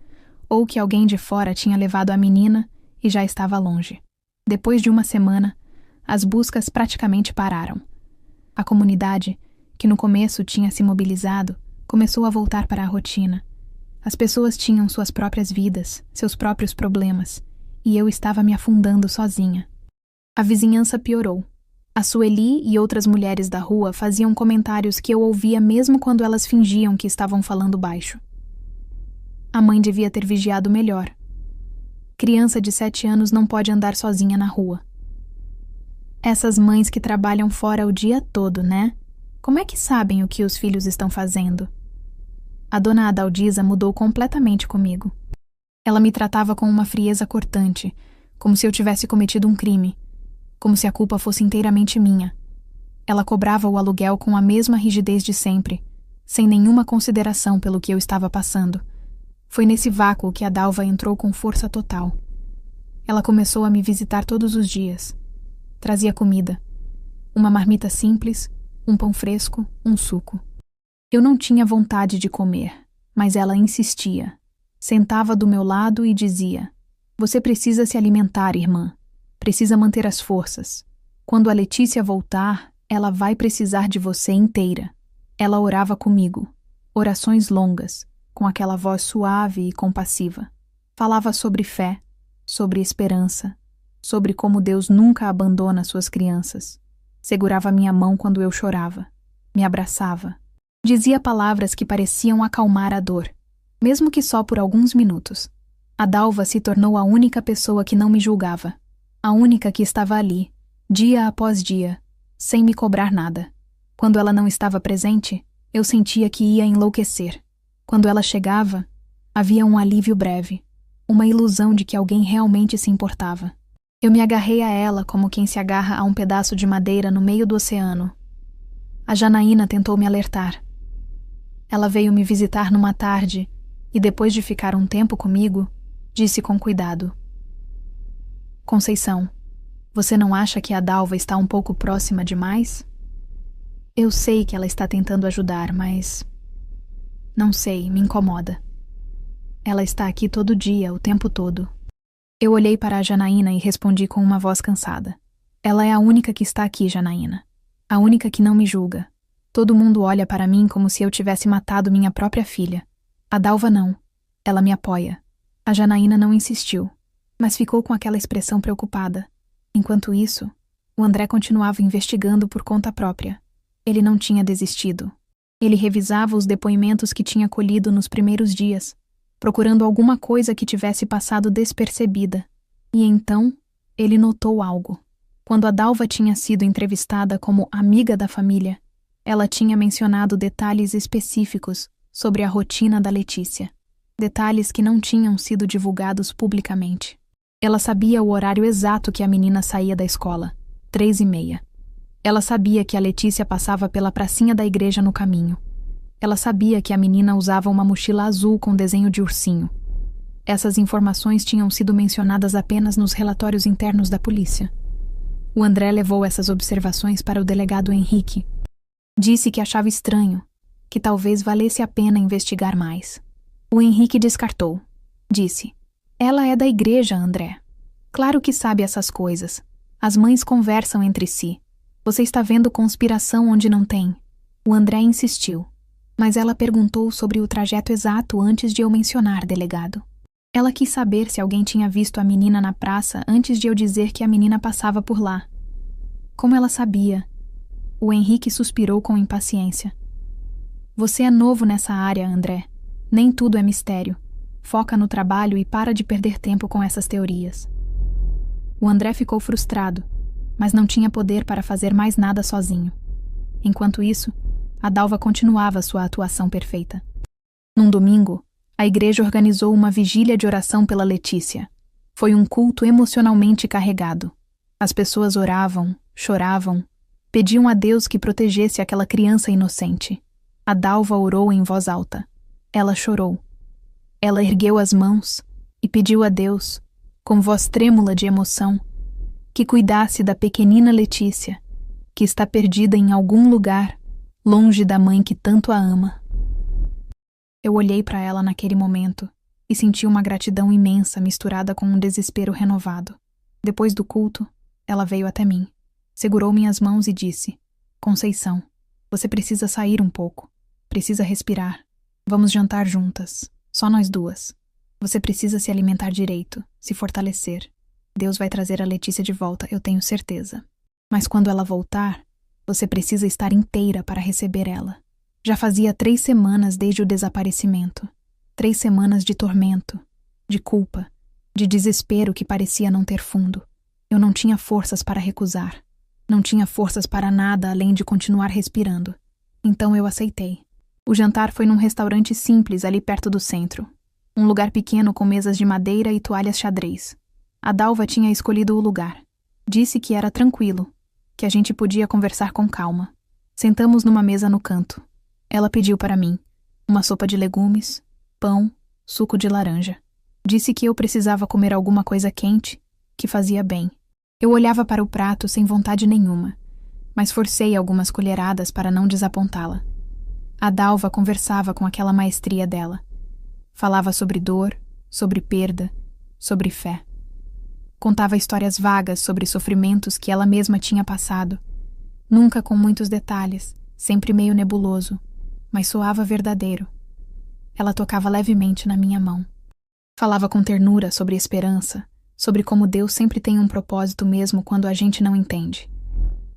ou que alguém de fora tinha levado a menina e já estava longe. Depois de uma semana, as buscas praticamente pararam. A comunidade, que no começo tinha se mobilizado, começou a voltar para a rotina. As pessoas tinham suas próprias vidas, seus próprios problemas, e eu estava me afundando sozinha. A vizinhança piorou. A Sueli e outras mulheres da rua faziam comentários que eu ouvia mesmo quando elas fingiam que estavam falando baixo. A mãe devia ter vigiado melhor. Criança de 7 anos não pode andar sozinha na rua. Essas mães que trabalham fora o dia todo, né? Como é que sabem o que os filhos estão fazendo? A Dona Adalgisa mudou completamente comigo. Ela me tratava com uma frieza cortante, como se eu tivesse cometido um crime, como se a culpa fosse inteiramente minha. Ela cobrava o aluguel com a mesma rigidez de sempre, sem nenhuma consideração pelo que eu estava passando. Foi nesse vácuo que a Dalva entrou com força total. Ela começou a me visitar todos os dias. Trazia comida. Uma marmita simples, um pão fresco, um suco. Eu não tinha vontade de comer, mas ela insistia. Sentava do meu lado e dizia: Você precisa se alimentar, irmã. Precisa manter as forças. Quando a Letícia voltar, ela vai precisar de você inteira. Ela orava comigo. Orações longas, com aquela voz suave e compassiva. Falava sobre fé, sobre esperança, sobre como Deus nunca abandona suas crianças. Segurava minha mão quando eu chorava. Me abraçava. Dizia palavras que pareciam acalmar a dor, mesmo que só por alguns minutos. A Dalva se tornou a única pessoa que não me julgava. A única que estava ali, dia após dia, sem me cobrar nada. Quando ela não estava presente, eu sentia que ia enlouquecer. Quando ela chegava, havia um alívio breve, uma ilusão de que alguém realmente se importava. Eu me agarrei a ela como quem se agarra a um pedaço de madeira no meio do oceano. A Janaína tentou me alertar. Ela veio me visitar numa tarde e, depois de ficar um tempo comigo, disse com cuidado: Conceição, você não acha que a Dalva está um pouco próxima demais? Eu sei que ela está tentando ajudar, mas... Não sei, me incomoda. Ela está aqui todo dia, o tempo todo. Eu olhei para a Janaína e respondi com uma voz cansada. Ela é a única que está aqui, Janaína. A única que não me julga. Todo mundo olha para mim como se eu tivesse matado minha própria filha. A Dalva não. Ela me apoia. A Janaína não insistiu, mas ficou com aquela expressão preocupada. Enquanto isso, o André continuava investigando por conta própria. Ele não tinha desistido. Ele revisava os depoimentos que tinha colhido nos primeiros dias, procurando alguma coisa que tivesse passado despercebida. E então, ele notou algo. Quando a Dalva tinha sido entrevistada como amiga da família, ela tinha mencionado detalhes específicos sobre a rotina da Letícia. Detalhes que não tinham sido divulgados publicamente. Ela sabia o horário exato que a menina saía da escola, 3h30. Ela sabia que a Letícia passava pela pracinha da igreja no caminho. Ela sabia que a menina usava uma mochila azul com desenho de ursinho. Essas informações tinham sido mencionadas apenas nos relatórios internos da polícia. O André levou essas observações para o delegado Henrique. Disse que achava estranho, que talvez valesse a pena investigar mais. O Henrique descartou. Disse: Ela é da igreja, André. Claro que sabe essas coisas. As mães conversam entre si. Você está vendo conspiração onde não tem. O André insistiu, mas ela perguntou sobre o trajeto exato antes de eu mencionar, delegado. Ela quis saber se alguém tinha visto a menina na praça antes de eu dizer que a menina passava por lá. Como ela sabia? O Henrique suspirou com impaciência. Você é novo nessa área, André. Nem tudo é mistério. Foca no trabalho e para de perder tempo com essas teorias. O André ficou frustrado, mas não tinha poder para fazer mais nada sozinho. Enquanto isso, a Dalva continuava sua atuação perfeita. Num domingo, a igreja organizou uma vigília de oração pela Letícia. Foi um culto emocionalmente carregado. As pessoas oravam, choravam, pediam a Deus que protegesse aquela criança inocente. A Dalva orou em voz alta. Ela chorou. Ela ergueu as mãos e pediu a Deus, com voz trêmula de emoção, que cuidasse da pequenina Letícia, que está perdida em algum lugar, longe da mãe que tanto a ama. Eu olhei para ela naquele momento e senti uma gratidão imensa misturada com um desespero renovado. Depois do culto, ela veio até mim, segurou minhas mãos e disse: Conceição, você precisa sair um pouco, precisa respirar. Vamos jantar juntas, só nós duas. Você precisa se alimentar direito, se fortalecer. Deus vai trazer a Letícia de volta, eu tenho certeza. Mas quando ela voltar, você precisa estar inteira para receber ela. Já fazia 3 semanas desde o desaparecimento. 3 semanas de tormento, de culpa, de desespero que parecia não ter fundo. Eu não tinha forças para recusar. Não tinha forças para nada além de continuar respirando. Então eu aceitei. O jantar foi num restaurante simples ali perto do centro. Um lugar pequeno com mesas de madeira e toalhas xadrez. A Dalva tinha escolhido o lugar. Disse que era tranquilo, que a gente podia conversar com calma. Sentamos numa mesa no canto. Ela pediu para mim uma sopa de legumes, pão, suco de laranja. Disse que eu precisava comer alguma coisa quente, que fazia bem. Eu olhava para o prato sem vontade nenhuma, mas forcei algumas colheradas para não desapontá-la. A Dalva conversava com aquela maestria dela. Falava sobre dor, sobre perda, sobre fé. Contava histórias vagas sobre sofrimentos que ela mesma tinha passado, nunca com muitos detalhes, sempre meio nebuloso, mas soava verdadeiro. Ela tocava levemente na minha mão. Falava com ternura sobre esperança, sobre como Deus sempre tem um propósito mesmo quando a gente não entende.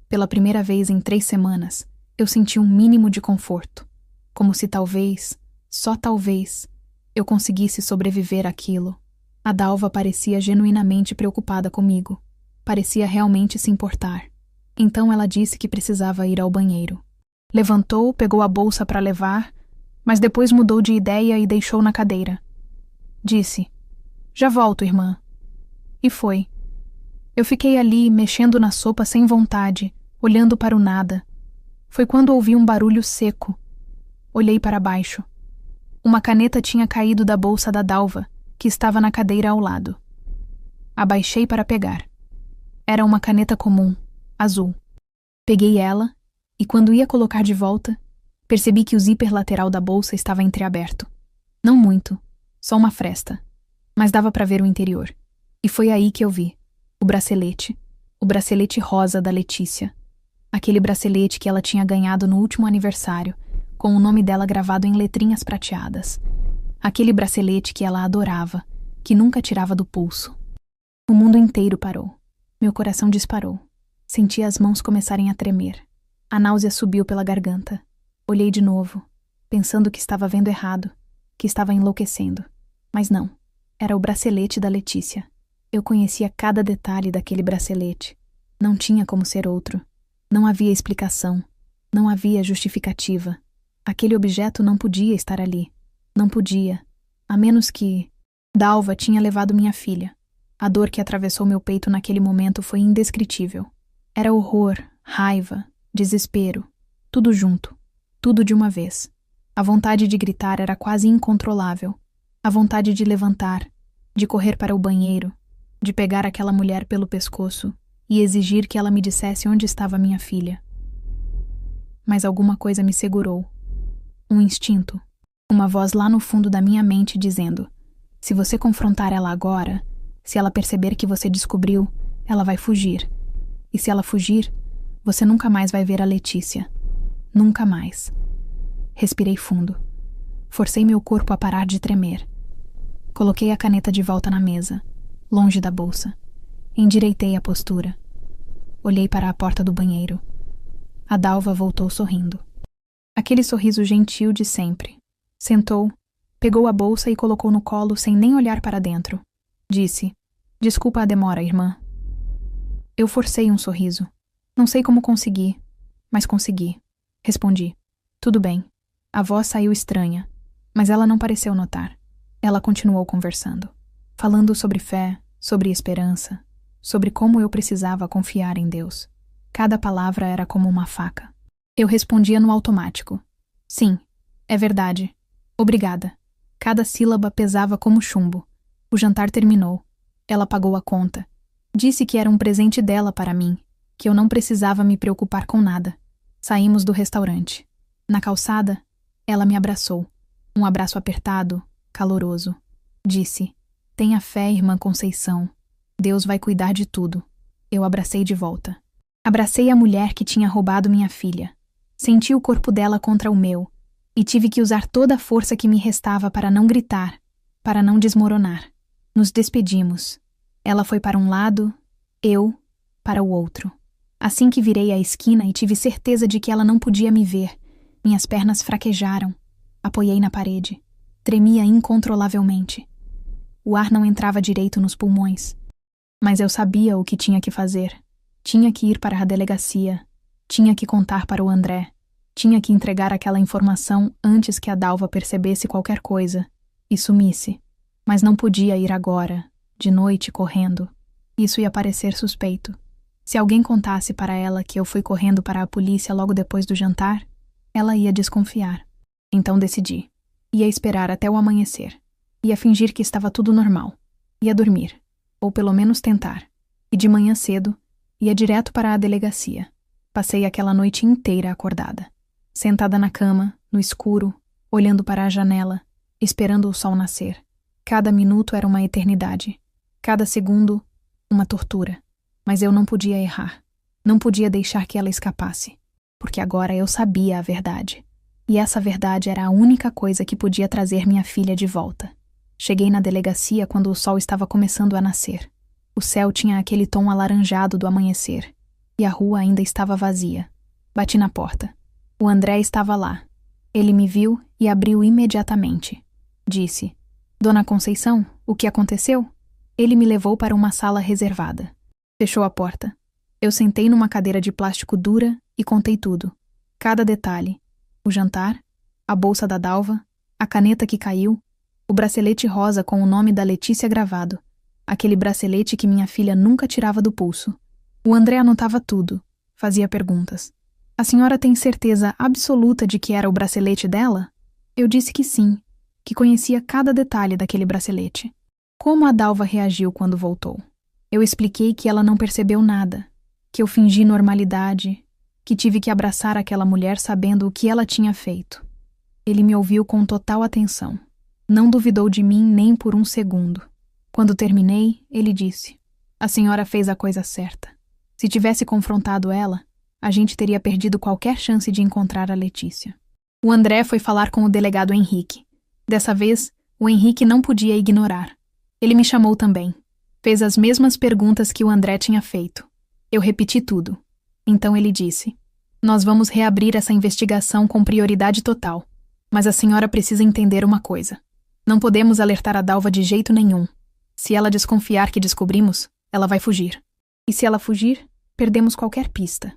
Pela primeira vez em 3 semanas, eu senti um mínimo de conforto, como se talvez, só talvez, eu conseguisse sobreviver àquilo. A Dalva parecia genuinamente preocupada comigo. Parecia realmente se importar. Então ela disse que precisava ir ao banheiro. Levantou, pegou a bolsa para levar, mas depois mudou de ideia e deixou na cadeira. Disse: "Já volto, irmã." E foi. Eu fiquei ali, mexendo na sopa sem vontade, olhando para o nada. Foi quando ouvi um barulho seco. Olhei para baixo. Uma caneta tinha caído da bolsa da Dalva, que estava na cadeira ao lado. Abaixei para pegar. Era uma caneta comum, azul. Peguei ela e, quando ia colocar de volta, percebi que o zíper lateral da bolsa estava entreaberto. Não muito, só uma fresta, mas dava para ver o interior. E foi aí que eu vi o bracelete rosa da Letícia. Aquele bracelete que ela tinha ganhado no último aniversário, com o nome dela gravado em letrinhas prateadas. Aquele bracelete que ela adorava, que nunca tirava do pulso. O mundo inteiro parou. Meu coração disparou. Senti as mãos começarem a tremer. A náusea subiu pela garganta. Olhei de novo, pensando que estava vendo errado, que estava enlouquecendo. Mas não, era o bracelete da Letícia. Eu conhecia cada detalhe daquele bracelete. Não tinha como ser outro. Não havia explicação. Não havia justificativa. Aquele objeto não podia estar ali. Não podia, a menos que... Dalva tinha levado minha filha. A dor que atravessou meu peito naquele momento foi indescritível. Era horror, raiva, desespero, tudo junto, tudo de uma vez. A vontade de gritar era quase incontrolável. A vontade de levantar, de correr para o banheiro, de pegar aquela mulher pelo pescoço e exigir que ela me dissesse onde estava minha filha. Mas alguma coisa me segurou. Um instinto. Uma voz lá no fundo da minha mente dizendo: se você confrontar ela agora, se ela perceber que você descobriu, ela vai fugir. E se ela fugir, você nunca mais vai ver a Letícia. Nunca mais. Respirei fundo. Forcei meu corpo a parar de tremer. Coloquei a caneta de volta na mesa, longe da bolsa. Endireitei a postura. Olhei para a porta do banheiro. A Dalva voltou sorrindo. Aquele sorriso gentil de sempre. Sentou, pegou a bolsa e colocou no colo sem nem olhar para dentro. Disse: "Desculpa a demora, irmã." Eu forcei um sorriso. Não sei como consegui, mas consegui. Respondi: "Tudo bem." A voz saiu estranha, mas ela não pareceu notar. Ela continuou conversando, falando sobre fé, sobre esperança, sobre como eu precisava confiar em Deus. Cada palavra era como uma faca. Eu respondia no automático: "Sim, é verdade. Obrigada." Cada sílaba pesava como chumbo. O jantar terminou. Ela pagou a conta. Disse que era um presente dela para mim, que eu não precisava me preocupar com nada. Saímos do restaurante. Na calçada, ela me abraçou. Um abraço apertado, caloroso. Disse: "Tenha fé, irmã Conceição. Deus vai cuidar de tudo." Eu abracei de volta. Abracei a mulher que tinha roubado minha filha. Senti o corpo dela contra o meu. E tive que usar toda a força que me restava para não gritar, para não desmoronar. Nos despedimos. Ela foi para um lado, eu para o outro. Assim que virei a esquina e tive certeza de que ela não podia me ver, minhas pernas fraquejaram. Apoiei na parede. Tremia incontrolavelmente. O ar não entrava direito nos pulmões. Mas eu sabia o que tinha que fazer. Tinha que ir para a delegacia. Tinha que contar para o André. Tinha que entregar aquela informação antes que a Dalva percebesse qualquer coisa e sumisse. Mas não podia ir agora, de noite, correndo. Isso ia parecer suspeito. Se alguém contasse para ela que eu fui correndo para a polícia logo depois do jantar, ela ia desconfiar. Então decidi. Ia esperar até o amanhecer. Ia fingir que estava tudo normal. Ia dormir. Ou pelo menos tentar. E de manhã cedo, ia direto para a delegacia. Passei aquela noite inteira acordada. Sentada na cama, no escuro, olhando para a janela, esperando o sol nascer. Cada minuto era uma eternidade. Cada segundo, uma tortura. Mas eu não podia errar. Não podia deixar que ela escapasse. Porque agora eu sabia a verdade. E essa verdade era a única coisa que podia trazer minha filha de volta. Cheguei na delegacia quando o sol estava começando a nascer. O céu tinha aquele tom alaranjado do amanhecer. E a rua ainda estava vazia. Bati na porta. O André estava lá. Ele me viu e abriu imediatamente. Disse: Dona Conceição, o que aconteceu? Ele me levou para uma sala reservada. Fechou a porta. Eu sentei numa cadeira de plástico dura e contei tudo. Cada detalhe. O jantar, a bolsa da Dalva, a caneta que caiu, o bracelete rosa com o nome da Letícia gravado, aquele bracelete que minha filha nunca tirava do pulso. O André anotava tudo, fazia perguntas. A senhora tem certeza absoluta de que era o bracelete dela? Eu disse que sim, que conhecia cada detalhe daquele bracelete. Como a Dalva reagiu quando voltou? Eu expliquei que ela não percebeu nada, que eu fingi normalidade, que tive que abraçar aquela mulher sabendo o que ela tinha feito. Ele me ouviu com total atenção. Não duvidou de mim nem por um segundo. Quando terminei, ele disse: A senhora fez a coisa certa. Se tivesse confrontado ela, a gente teria perdido qualquer chance de encontrar a Letícia. O André foi falar com o delegado Henrique. Dessa vez, o Henrique não podia ignorar. Ele me chamou também. Fez as mesmas perguntas que o André tinha feito. Eu repeti tudo. Então ele disse: Nós vamos reabrir essa investigação com prioridade total. Mas a senhora precisa entender uma coisa. Não podemos alertar a Dalva de jeito nenhum. Se ela desconfiar que descobrimos, ela vai fugir. E se ela fugir, perdemos qualquer pista.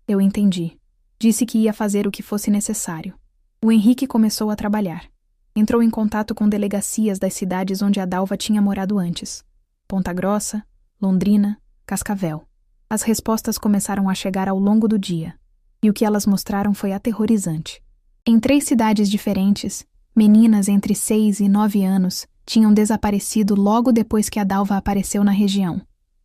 Eu entendi. Disse que ia fazer o que fosse necessário. O Henrique começou a trabalhar. Entrou em contato com delegacias das cidades onde a Dalva tinha morado antes. Ponta Grossa, Londrina, Cascavel. As respostas começaram a chegar ao longo do dia. E o que elas mostraram foi aterrorizante. Em 3 cidades diferentes, meninas entre 6 e 9 anos tinham desaparecido logo depois que a Dalva apareceu na região.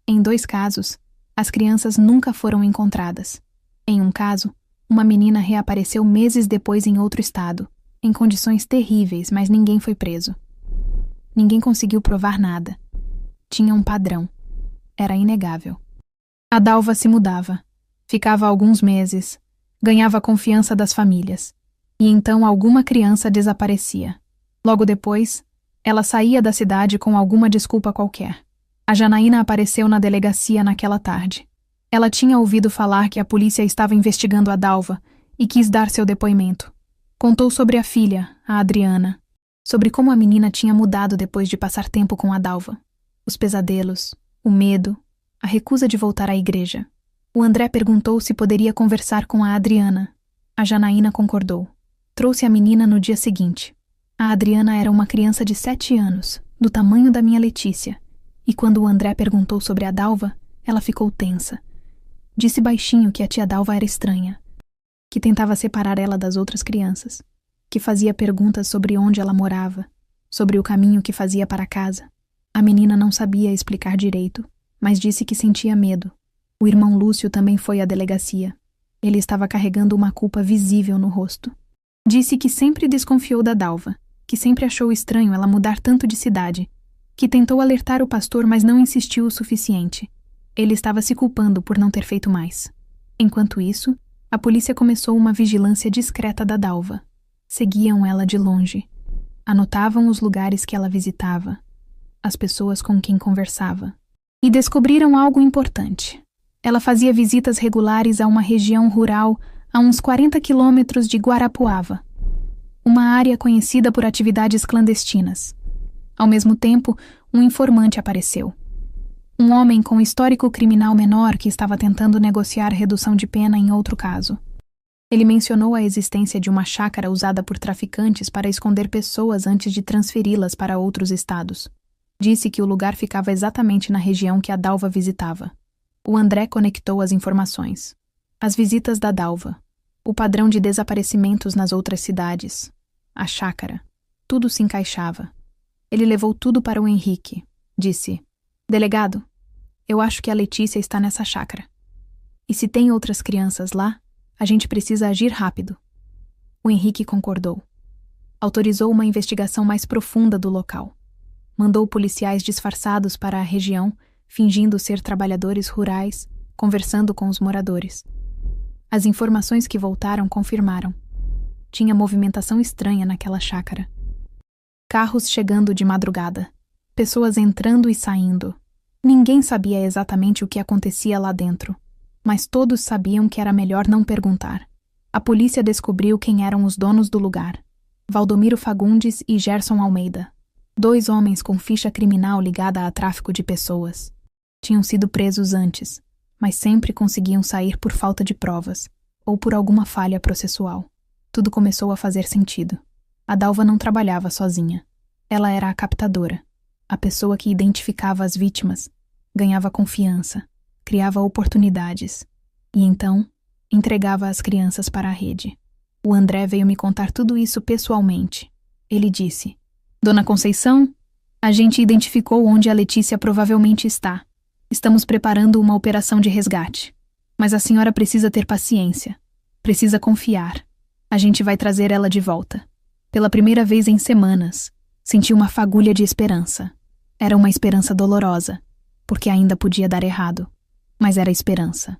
Em 2 casos, as crianças nunca foram encontradas. Em um caso, uma menina reapareceu meses depois em outro estado, em condições terríveis, mas ninguém foi preso. Ninguém conseguiu provar nada. Tinha um padrão. Era inegável. A Dalva se mudava. Ficava alguns meses. Ganhava a confiança das famílias. E então alguma criança desaparecia. Logo depois, ela saía da cidade com alguma desculpa qualquer. A Janaína apareceu na delegacia naquela tarde. Ela tinha ouvido falar que a polícia estava investigando a Dalva e quis dar seu depoimento. Contou sobre a filha, a Adriana, sobre como a menina tinha mudado depois de passar tempo com a Dalva. Os pesadelos, o medo, a recusa de voltar à igreja. O André perguntou se poderia conversar com a Adriana. A Janaína concordou. Trouxe a menina no dia seguinte. A Adriana era uma criança de 7 anos, do tamanho da minha Letícia, e quando o André perguntou sobre a Dalva, ela ficou tensa. Disse baixinho que a tia Dalva era estranha, que tentava separar ela das outras crianças, que fazia perguntas sobre onde ela morava, sobre o caminho que fazia para casa. A menina não sabia explicar direito, mas disse que sentia medo. O irmão Lúcio também foi à delegacia. Ele estava carregando uma culpa visível no rosto. Disse que sempre desconfiou da Dalva, que sempre achou estranho ela mudar tanto de cidade, que tentou alertar o pastor, mas não insistiu o suficiente. Ele estava se culpando por não ter feito mais. Enquanto isso, a polícia começou uma vigilância discreta da Dalva. Seguiam ela de longe. Anotavam os lugares que ela visitava, as pessoas com quem conversava. E descobriram algo importante. Ela fazia visitas regulares a uma região rural a uns 40 quilômetros de Guarapuava, uma área conhecida por atividades clandestinas. Ao mesmo tempo, um informante apareceu. Um homem com histórico criminal menor que estava tentando negociar redução de pena em outro caso. Ele mencionou a existência de uma chácara usada por traficantes para esconder pessoas antes de transferi-las para outros estados. Disse que o lugar ficava exatamente na região que a Dalva visitava. O André conectou as informações. As visitas da Dalva, o padrão de desaparecimentos nas outras cidades, a chácara. Tudo se encaixava. Ele levou tudo para o Henrique. Disse: Delegado, eu acho que a Letícia está nessa chácara. E se tem outras crianças lá, a gente precisa agir rápido. O Henrique concordou. Autorizou uma investigação mais profunda do local. Mandou policiais disfarçados para a região, fingindo ser trabalhadores rurais, conversando com os moradores. As informações que voltaram confirmaram. Tinha movimentação estranha naquela chácara. Carros chegando de madrugada. Pessoas entrando e saindo. Ninguém sabia exatamente o que acontecia lá dentro, mas todos sabiam que era melhor não perguntar. A polícia descobriu quem eram os donos do lugar: Valdomiro Fagundes e Gerson Almeida. 2 homens com ficha criminal ligada a tráfico de pessoas. Tinham sido presos antes, mas sempre conseguiam sair por falta de provas ou por alguma falha processual. Tudo começou a fazer sentido. A Dalva não trabalhava sozinha. Ela era a captadora, a pessoa que identificava as vítimas, ganhava confiança, criava oportunidades e então entregava as crianças para a rede. O André veio me contar tudo isso pessoalmente. Ele disse: Dona Conceição, a gente identificou onde a Letícia provavelmente está. Estamos preparando uma operação de resgate. Mas a senhora precisa ter paciência. Precisa confiar. A gente vai trazer ela de volta. Pela primeira vez em semanas, senti uma fagulha de esperança. Era uma esperança dolorosa, porque ainda podia dar errado. Mas era esperança.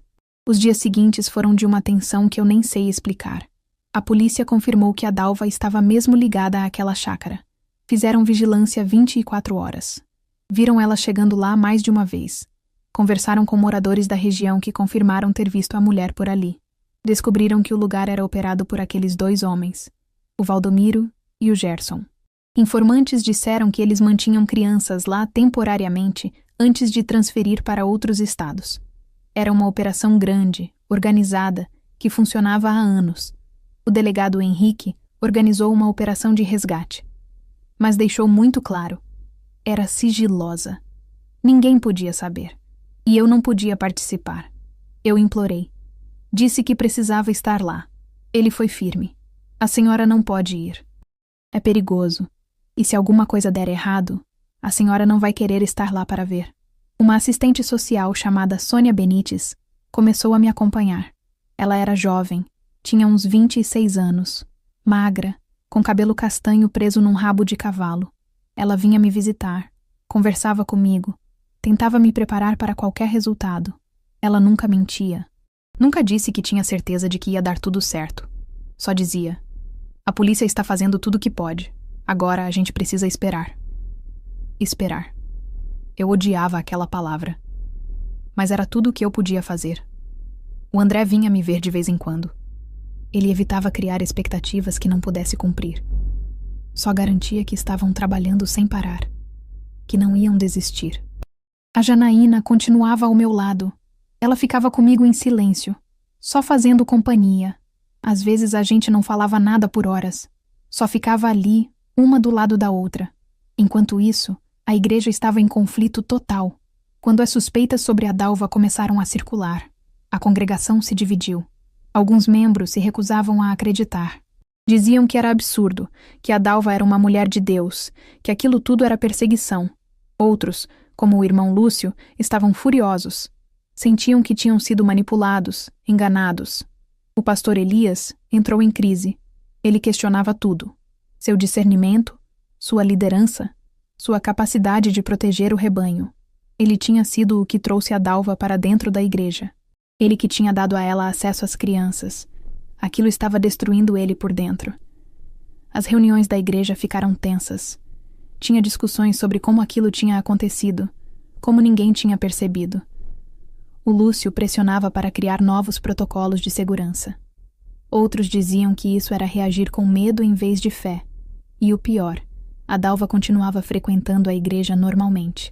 Os dias seguintes foram de uma tensão que eu nem sei explicar. A polícia confirmou que a Dalva estava mesmo ligada àquela chácara. Fizeram vigilância 24 horas. Viram ela chegando lá mais de uma vez. Conversaram com moradores da região que confirmaram ter visto a mulher por ali. Descobriram que o lugar era operado por aqueles 2 homens, o Valdomiro e o Gerson. Informantes disseram que eles mantinham crianças lá temporariamente antes de transferir para outros estados. Era uma operação grande, organizada, que funcionava há anos. O delegado Henrique organizou uma operação de resgate. Mas deixou muito claro: era sigilosa. Ninguém podia saber. E eu não podia participar. Eu implorei. Disse que precisava estar lá. Ele foi firme. A senhora não pode ir. É perigoso. E se alguma coisa der errado, a senhora não vai querer estar lá para ver. Uma assistente social chamada Sônia Benites começou a me acompanhar. Ela era jovem, tinha uns 26 anos, magra, com cabelo castanho preso num rabo de cavalo. Ela vinha me visitar, conversava comigo, tentava me preparar para qualquer resultado. Ela nunca mentia. Nunca disse que tinha certeza de que ia dar tudo certo. Só dizia: a polícia está fazendo tudo o que pode. Agora a gente precisa esperar. Esperar. Eu odiava aquela palavra. Mas era tudo o que eu podia fazer. O André vinha me ver de vez em quando. Ele evitava criar expectativas que não pudesse cumprir. Só garantia que estavam trabalhando sem parar, que não iam desistir. A Janaína continuava ao meu lado. Ela ficava comigo em silêncio, só fazendo companhia. Às vezes a gente não falava nada por horas. Só ficava ali, uma do lado da outra. Enquanto isso, a igreja estava em conflito total. Quando as suspeitas sobre a Dalva começaram a circular, a congregação se dividiu. Alguns membros se recusavam a acreditar. Diziam que era absurdo, que a Dalva era uma mulher de Deus, que aquilo tudo era perseguição. Outros, como o irmão Lúcio, estavam furiosos. Sentiam que tinham sido manipulados, enganados. O pastor Elias entrou em crise. Ele questionava tudo: seu discernimento, sua liderança, sua capacidade de proteger o rebanho. Ele tinha sido o que trouxe a Dalva para dentro da igreja. Ele que tinha dado a ela acesso às crianças. Aquilo estava destruindo ele por dentro. As reuniões da igreja ficaram tensas. Tinha discussões sobre como aquilo tinha acontecido, como ninguém tinha percebido. O Lúcio pressionava para criar novos protocolos de segurança. Outros diziam que isso era reagir com medo em vez de fé. E o pior, a Dalva continuava frequentando a igreja normalmente.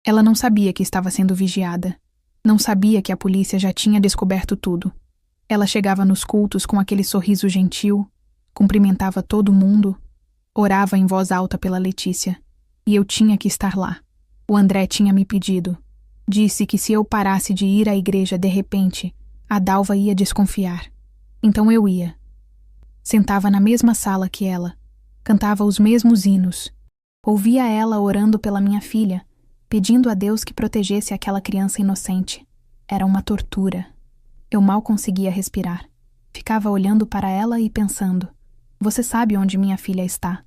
Ela não sabia que estava sendo vigiada. Não sabia que a polícia já tinha descoberto tudo. Ela chegava nos cultos com aquele sorriso gentil, cumprimentava todo mundo, orava em voz alta pela Letícia. E eu tinha que estar lá. O André tinha me pedido. Disse que se eu parasse de ir à igreja de repente, a Dalva ia desconfiar. Então eu ia. Sentava na mesma sala que ela. Cantava os mesmos hinos. Ouvia ela orando pela minha filha, pedindo a Deus que protegesse aquela criança inocente. Era uma tortura. Eu mal conseguia respirar. Ficava olhando para ela e pensando: você sabe onde minha filha está.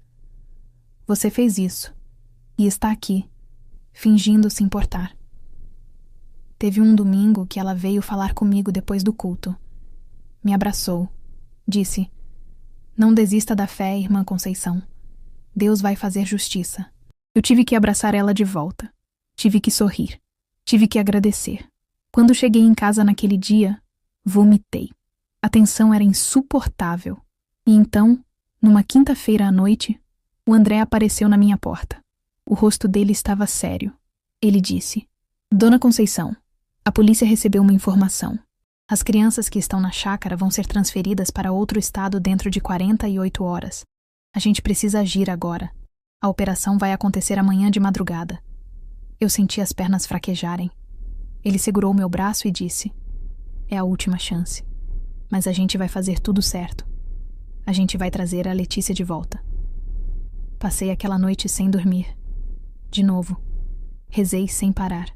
Você fez isso. E está aqui, fingindo se importar. Teve um domingo que ela veio falar comigo depois do culto. Me abraçou. Disse: "Não desista da fé, irmã Conceição. Deus vai fazer justiça." Eu tive que abraçar ela de volta. Tive que sorrir. Tive que agradecer. Quando cheguei em casa naquele dia, vomitei. A tensão era insuportável. E então, numa quinta-feira à noite, o André apareceu na minha porta. O rosto dele estava sério. Ele disse: "Dona Conceição, a polícia recebeu uma informação. As crianças que estão na chácara vão ser transferidas para outro estado dentro de 48 horas. A gente precisa agir agora. A operação vai acontecer amanhã de madrugada." Eu senti as pernas fraquejarem. Ele segurou meu braço e disse: "É a última chance. Mas a gente vai fazer tudo certo. A gente vai trazer a Letícia de volta." Passei aquela noite sem dormir. De novo. Rezei sem parar.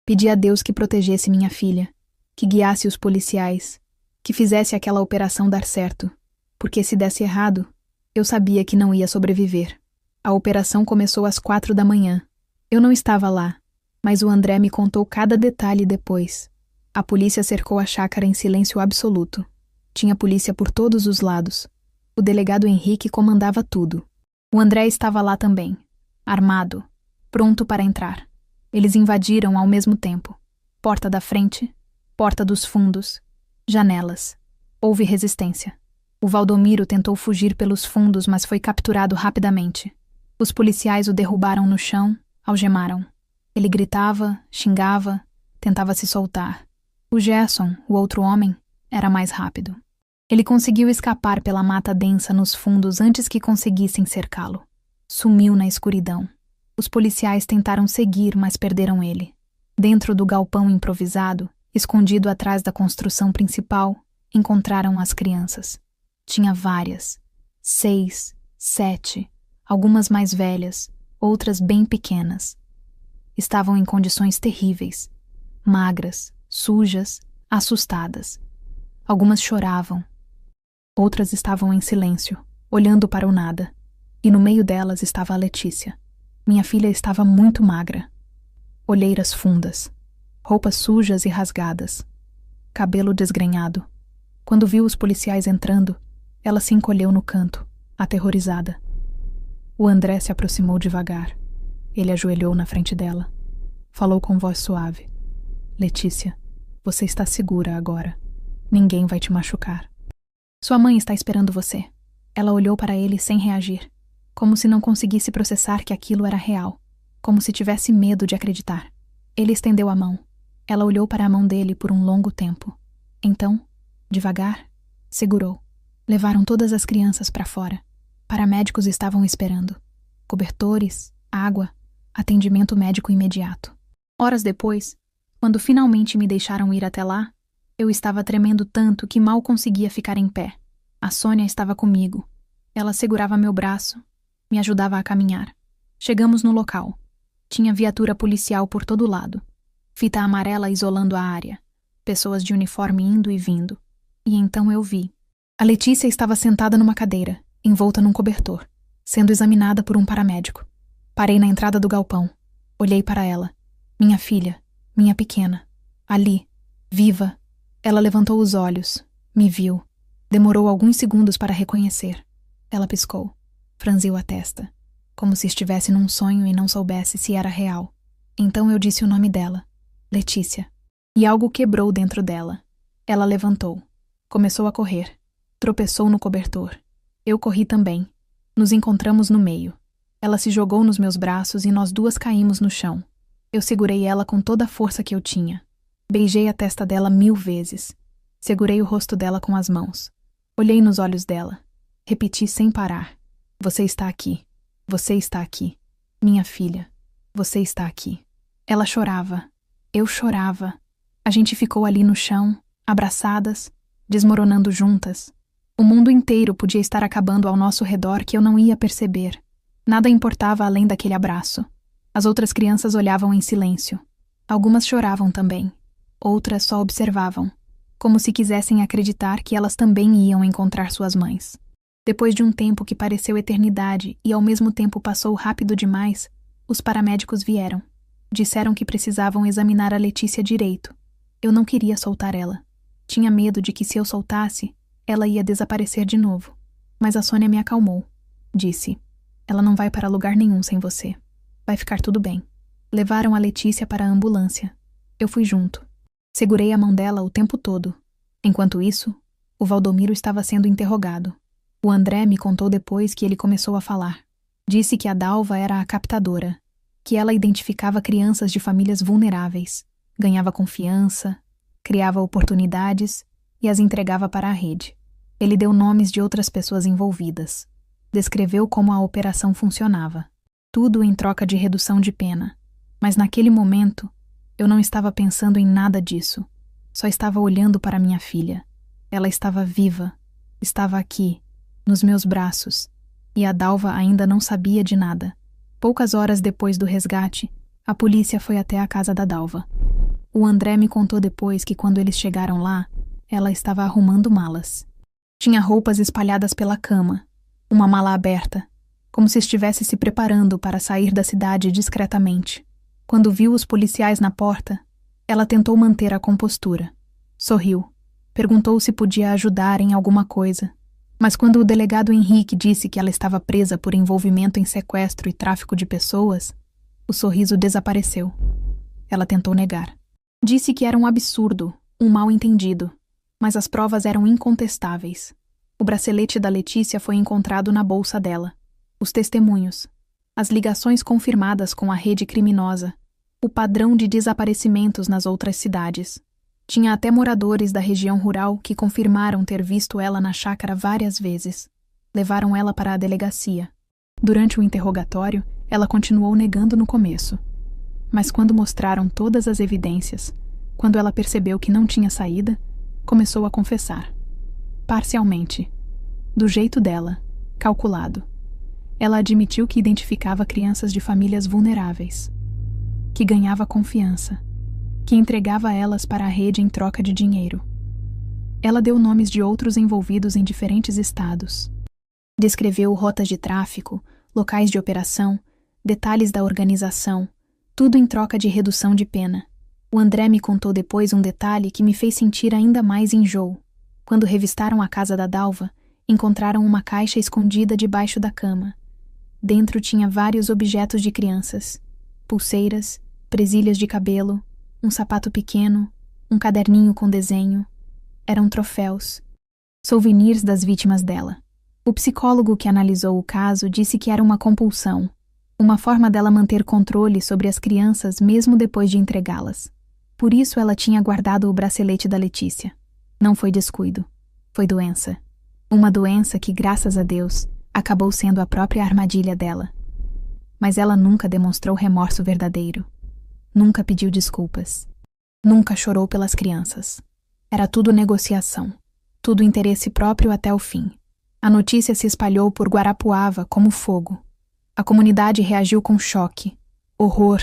Pedi a Deus que protegesse minha filha, que guiasse os policiais, que fizesse aquela operação dar certo, porque se desse errado, eu sabia que não ia sobreviver. A operação começou às 4 da manhã. Eu não estava lá, mas o André me contou cada detalhe depois. A polícia cercou a chácara em silêncio absoluto. Tinha polícia por todos os lados. O delegado Henrique comandava tudo. O André estava lá também, armado, pronto para entrar. Eles invadiram ao mesmo tempo. Porta da frente, porta dos fundos, janelas. Houve resistência. O Valdomiro tentou fugir pelos fundos, mas foi capturado rapidamente. Os policiais o derrubaram no chão, algemaram. Ele gritava, xingava, tentava se soltar. O Gerson, o outro homem, era mais rápido. Ele conseguiu escapar pela mata densa nos fundos antes que conseguissem cercá-lo. Sumiu na escuridão. Os policiais tentaram seguir, mas perderam ele. Dentro do galpão improvisado, escondido atrás da construção principal, encontraram as crianças. Tinha várias. 6, 7, algumas mais velhas, outras bem pequenas. Estavam em condições terríveis. Magras, sujas, assustadas. Algumas choravam. Outras estavam em silêncio, olhando para o nada. E no meio delas estava a Letícia. Minha filha estava muito magra. Olheiras fundas, roupas sujas e rasgadas, cabelo desgrenhado. Quando viu os policiais entrando, ela se encolheu no canto, aterrorizada. O André se aproximou devagar. Ele ajoelhou na frente dela. Falou com voz suave: "Letícia, você está segura agora. Ninguém vai te machucar. Sua mãe está esperando você." Ela olhou para ele sem reagir, como se não conseguisse processar que aquilo era real, como se tivesse medo de acreditar. Ele estendeu a mão. Ela olhou para a mão dele por um longo tempo. Então, devagar, segurou. Levaram todas as crianças para fora. Paramédicos estavam esperando. Cobertores, água, atendimento médico imediato. Horas depois, quando finalmente me deixaram ir até lá, eu estava tremendo tanto que mal conseguia ficar em pé. A Sônia estava comigo. Ela segurava meu braço, me ajudava a caminhar. Chegamos no local. Tinha viatura policial por todo lado. Fita amarela isolando a área. Pessoas de uniforme indo e vindo. E então eu vi. A Letícia estava sentada numa cadeira, envolta num cobertor, sendo examinada por um paramédico. Parei na entrada do galpão. Olhei para ela. Minha filha, minha pequena. Ali, viva. Ela levantou os olhos, me viu. Demorou alguns segundos para reconhecer. Ela piscou, franziu a testa, como se estivesse num sonho e não soubesse se era real. Então eu disse o nome dela, Letícia. E algo quebrou dentro dela. Ela levantou. Começou a correr. Tropeçou no cobertor. Eu corri também. Nos encontramos no meio. Ela se jogou nos meus braços e nós duas caímos no chão. Eu segurei ela com toda a força que eu tinha. Beijei a testa dela 1000 vezes. Segurei o rosto dela com as mãos. Olhei nos olhos dela. Repeti sem parar. Você está aqui. Você está aqui. Minha filha. Você está aqui. Ela chorava. Eu chorava. A gente ficou ali no chão, abraçadas, desmoronando juntas. O mundo inteiro podia estar acabando ao nosso redor que eu não ia perceber. Nada importava além daquele abraço. As outras crianças olhavam em silêncio. Algumas choravam também. Outras só observavam, como se quisessem acreditar que elas também iam encontrar suas mães. Depois de um tempo que pareceu eternidade e ao mesmo tempo passou rápido demais, Os paramédicos vieram. Disseram que precisavam examinar a Letícia direito. Eu não queria soltar ela. Tinha medo de que, se eu soltasse, ela ia desaparecer de novo. Mas a Sônia me acalmou. Disse: ela não vai para lugar nenhum sem você. Vai ficar tudo bem. Levaram a Letícia para a ambulância. Eu fui junto. Segurei a mão dela o tempo todo. Enquanto isso, o Valdomiro estava sendo interrogado. O André me contou depois que ele começou a falar. Disse que a Dalva era a captadora, que ela identificava crianças de famílias vulneráveis, ganhava confiança, criava oportunidades e as entregava para a rede. Ele deu nomes de outras pessoas envolvidas. Descreveu como a operação funcionava. Tudo em troca de redução de pena. Mas naquele momento, eu não estava pensando em nada disso. Só estava olhando para minha filha. Ela estava viva, estava aqui, nos meus braços, e a Dalva ainda não sabia de nada. Poucas horas depois do resgate, a polícia foi até a casa da Dalva. O André me contou depois que, quando eles chegaram lá, ela estava arrumando malas. Tinha roupas espalhadas pela cama, uma mala aberta, como se estivesse se preparando para sair da cidade discretamente. Quando viu os policiais na porta, ela tentou manter a compostura. Sorriu. Perguntou se podia ajudar em alguma coisa. Mas quando o delegado Henrique disse que ela estava presa por envolvimento em sequestro e tráfico de pessoas, o sorriso desapareceu. Ela tentou negar. Disse que era um absurdo, um mal-entendido, mas as provas eram incontestáveis. O bracelete da Letícia foi encontrado na bolsa dela. Os testemunhos, as ligações confirmadas com a rede criminosa, o padrão de desaparecimentos nas outras cidades. Tinha até moradores da região rural que confirmaram ter visto ela na chácara várias vezes. Levaram ela para a delegacia. Durante o interrogatório, ela continuou negando no começo. Mas quando mostraram todas as evidências, quando ela percebeu que não tinha saída, começou a confessar. Parcialmente. Do jeito dela, calculado. Ela admitiu que identificava crianças de famílias vulneráveis, que ganhava confiança, que entregava elas para a rede em troca de dinheiro. Ela deu nomes de outros envolvidos em diferentes estados. Descreveu rotas de tráfico, locais de operação, detalhes da organização, tudo em troca de redução de pena. O André me contou depois um detalhe que me fez sentir ainda mais enjoo. Quando revistaram a casa da Dalva, encontraram uma caixa escondida debaixo da cama. Dentro tinha vários objetos de crianças: pulseiras, presilhas de cabelo, um sapato pequeno, um caderninho com desenho. Eram troféus, souvenirs das vítimas dela. O psicólogo que analisou o caso disse que era uma compulsão, uma forma dela manter controle sobre as crianças mesmo depois de entregá-las. Por isso ela tinha guardado o bracelete da Letícia. Não foi descuido, foi doença. Uma doença que, graças a Deus, acabou sendo a própria armadilha dela. Mas ela nunca demonstrou remorso verdadeiro. Nunca pediu desculpas. Nunca chorou pelas crianças. Era tudo negociação. Tudo interesse próprio até o fim. A notícia se espalhou por Guarapuava como fogo. A comunidade reagiu com choque, horror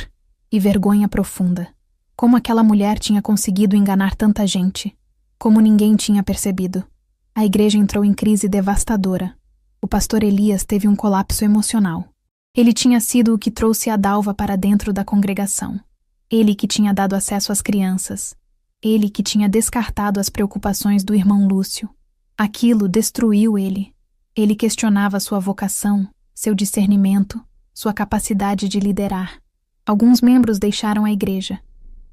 e vergonha profunda. Como aquela mulher tinha conseguido enganar tanta gente. Como ninguém tinha percebido. A igreja entrou em crise devastadora. O pastor Elias teve um colapso emocional. Ele tinha sido o que trouxe a Dalva para dentro da congregação. Ele que tinha dado acesso às crianças. Ele que tinha descartado as preocupações do irmão Lúcio. Aquilo destruiu ele. Ele questionava sua vocação, seu discernimento, sua capacidade de liderar. Alguns membros deixaram a igreja.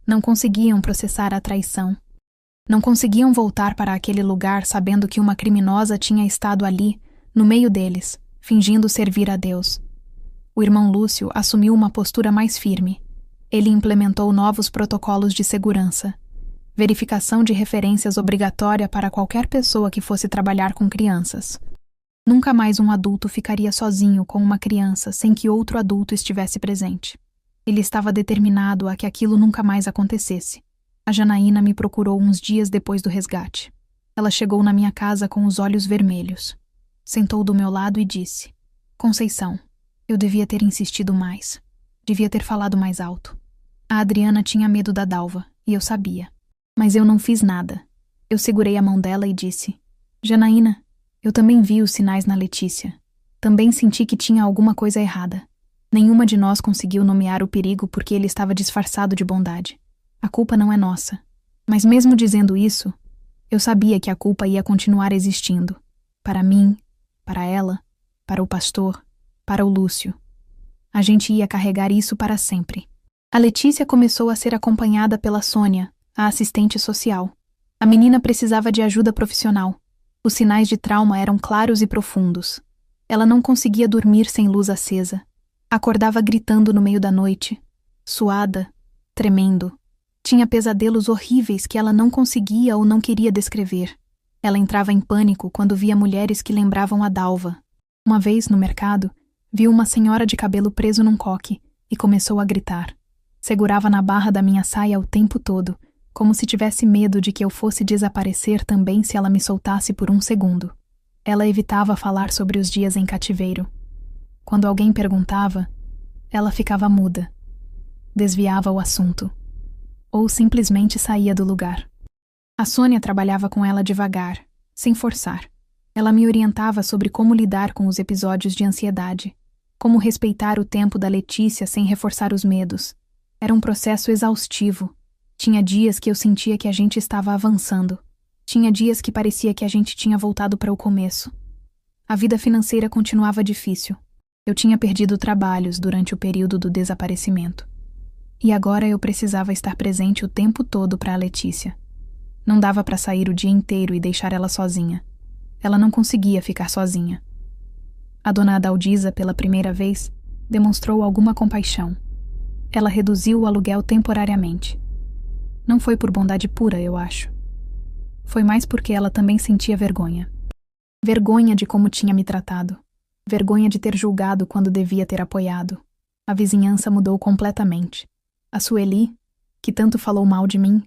Não conseguiam processar a traição. Não conseguiam voltar para aquele lugar sabendo que uma criminosa tinha estado ali, no meio deles, fingindo servir a Deus. O irmão Lúcio assumiu uma postura mais firme. Ele implementou novos protocolos de segurança. Verificação de referências obrigatória para qualquer pessoa que fosse trabalhar com crianças. Nunca mais um adulto ficaria sozinho com uma criança sem que outro adulto estivesse presente. Ele estava determinado a que aquilo nunca mais acontecesse. A Janaína me procurou uns dias depois do resgate. Ela chegou na minha casa com os olhos vermelhos. Sentou do meu lado e disse: Conceição, eu devia ter insistido mais. Devia ter falado mais alto. A Adriana tinha medo da Dalva, e eu sabia. Mas eu não fiz nada. Eu segurei a mão dela e disse: Janaína, eu também vi os sinais na Letícia. Também senti que tinha alguma coisa errada. Nenhuma de nós conseguiu nomear o perigo porque ele estava disfarçado de bondade. A culpa não é nossa. Mas mesmo dizendo isso, eu sabia que a culpa ia continuar existindo. Para mim, para ela, para o pastor, para o Lúcio. A gente ia carregar isso para sempre. A Letícia começou a ser acompanhada pela Sônia, a assistente social. A menina precisava de ajuda profissional. Os sinais de trauma eram claros e profundos. Ela não conseguia dormir sem luz acesa. Acordava gritando no meio da noite, suada, tremendo. Tinha pesadelos horríveis que ela não conseguia ou não queria descrever. Ela entrava em pânico quando via mulheres que lembravam a Dalva. Uma vez, no mercado, viu uma senhora de cabelo preso num coque e começou a gritar. Segurava na barra da minha saia o tempo todo, como se tivesse medo de que eu fosse desaparecer também se ela me soltasse por um segundo. Ela evitava falar sobre os dias em cativeiro. Quando alguém perguntava, ela ficava muda. Desviava o assunto. Ou simplesmente saía do lugar. A Sônia trabalhava com ela devagar, sem forçar. Ela me orientava sobre como lidar com os episódios de ansiedade, como respeitar o tempo da Letícia sem reforçar os medos. Era um processo exaustivo. Tinha dias que eu sentia que a gente estava avançando. Tinha dias que parecia que a gente tinha voltado para o começo. A vida financeira continuava difícil. Eu tinha perdido trabalhos durante o período do desaparecimento. E agora eu precisava estar presente o tempo todo para a Letícia. Não dava para sair o dia inteiro e deixar ela sozinha. Ela não conseguia ficar sozinha. A dona Adalgisa, pela primeira vez, demonstrou alguma compaixão. Ela reduziu o aluguel temporariamente. Não foi por bondade pura, eu acho. Foi mais porque ela também sentia vergonha. Vergonha de como tinha me tratado. Vergonha de ter julgado quando devia ter apoiado. A vizinhança mudou completamente. A Sueli, que tanto falou mal de mim,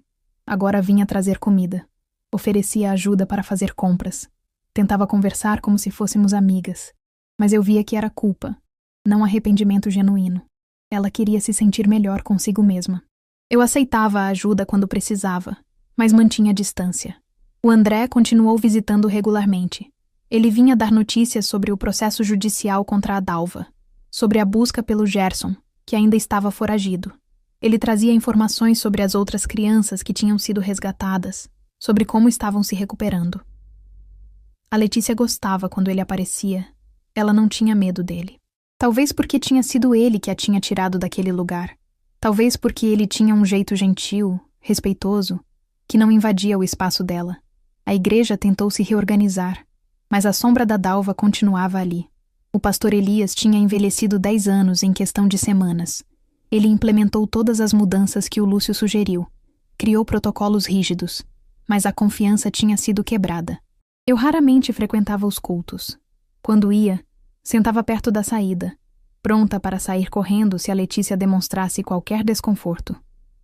agora vinha trazer comida. Oferecia ajuda para fazer compras. Tentava conversar como se fôssemos amigas. Mas eu via que era culpa, não arrependimento genuíno. Ela queria se sentir melhor consigo mesma. Eu aceitava a ajuda quando precisava, mas mantinha distância. O André continuou visitando regularmente. Ele vinha dar notícias sobre o processo judicial contra a Dalva, sobre a busca pelo Gerson, que ainda estava foragido. Ele trazia informações sobre as outras crianças que tinham sido resgatadas, sobre como estavam se recuperando. A Letícia gostava quando ele aparecia. Ela não tinha medo dele. Talvez porque tinha sido ele que a tinha tirado daquele lugar. Talvez porque ele tinha um jeito gentil, respeitoso, que não invadia o espaço dela. A igreja tentou se reorganizar, mas a sombra da Dalva continuava ali. O pastor Elias tinha envelhecido 10 anos em questão de semanas. Ele implementou todas as mudanças que o Lúcio sugeriu. Criou protocolos rígidos, mas a confiança tinha sido quebrada. Eu raramente frequentava os cultos. Quando ia, sentava perto da saída, pronta para sair correndo se a Letícia demonstrasse qualquer desconforto.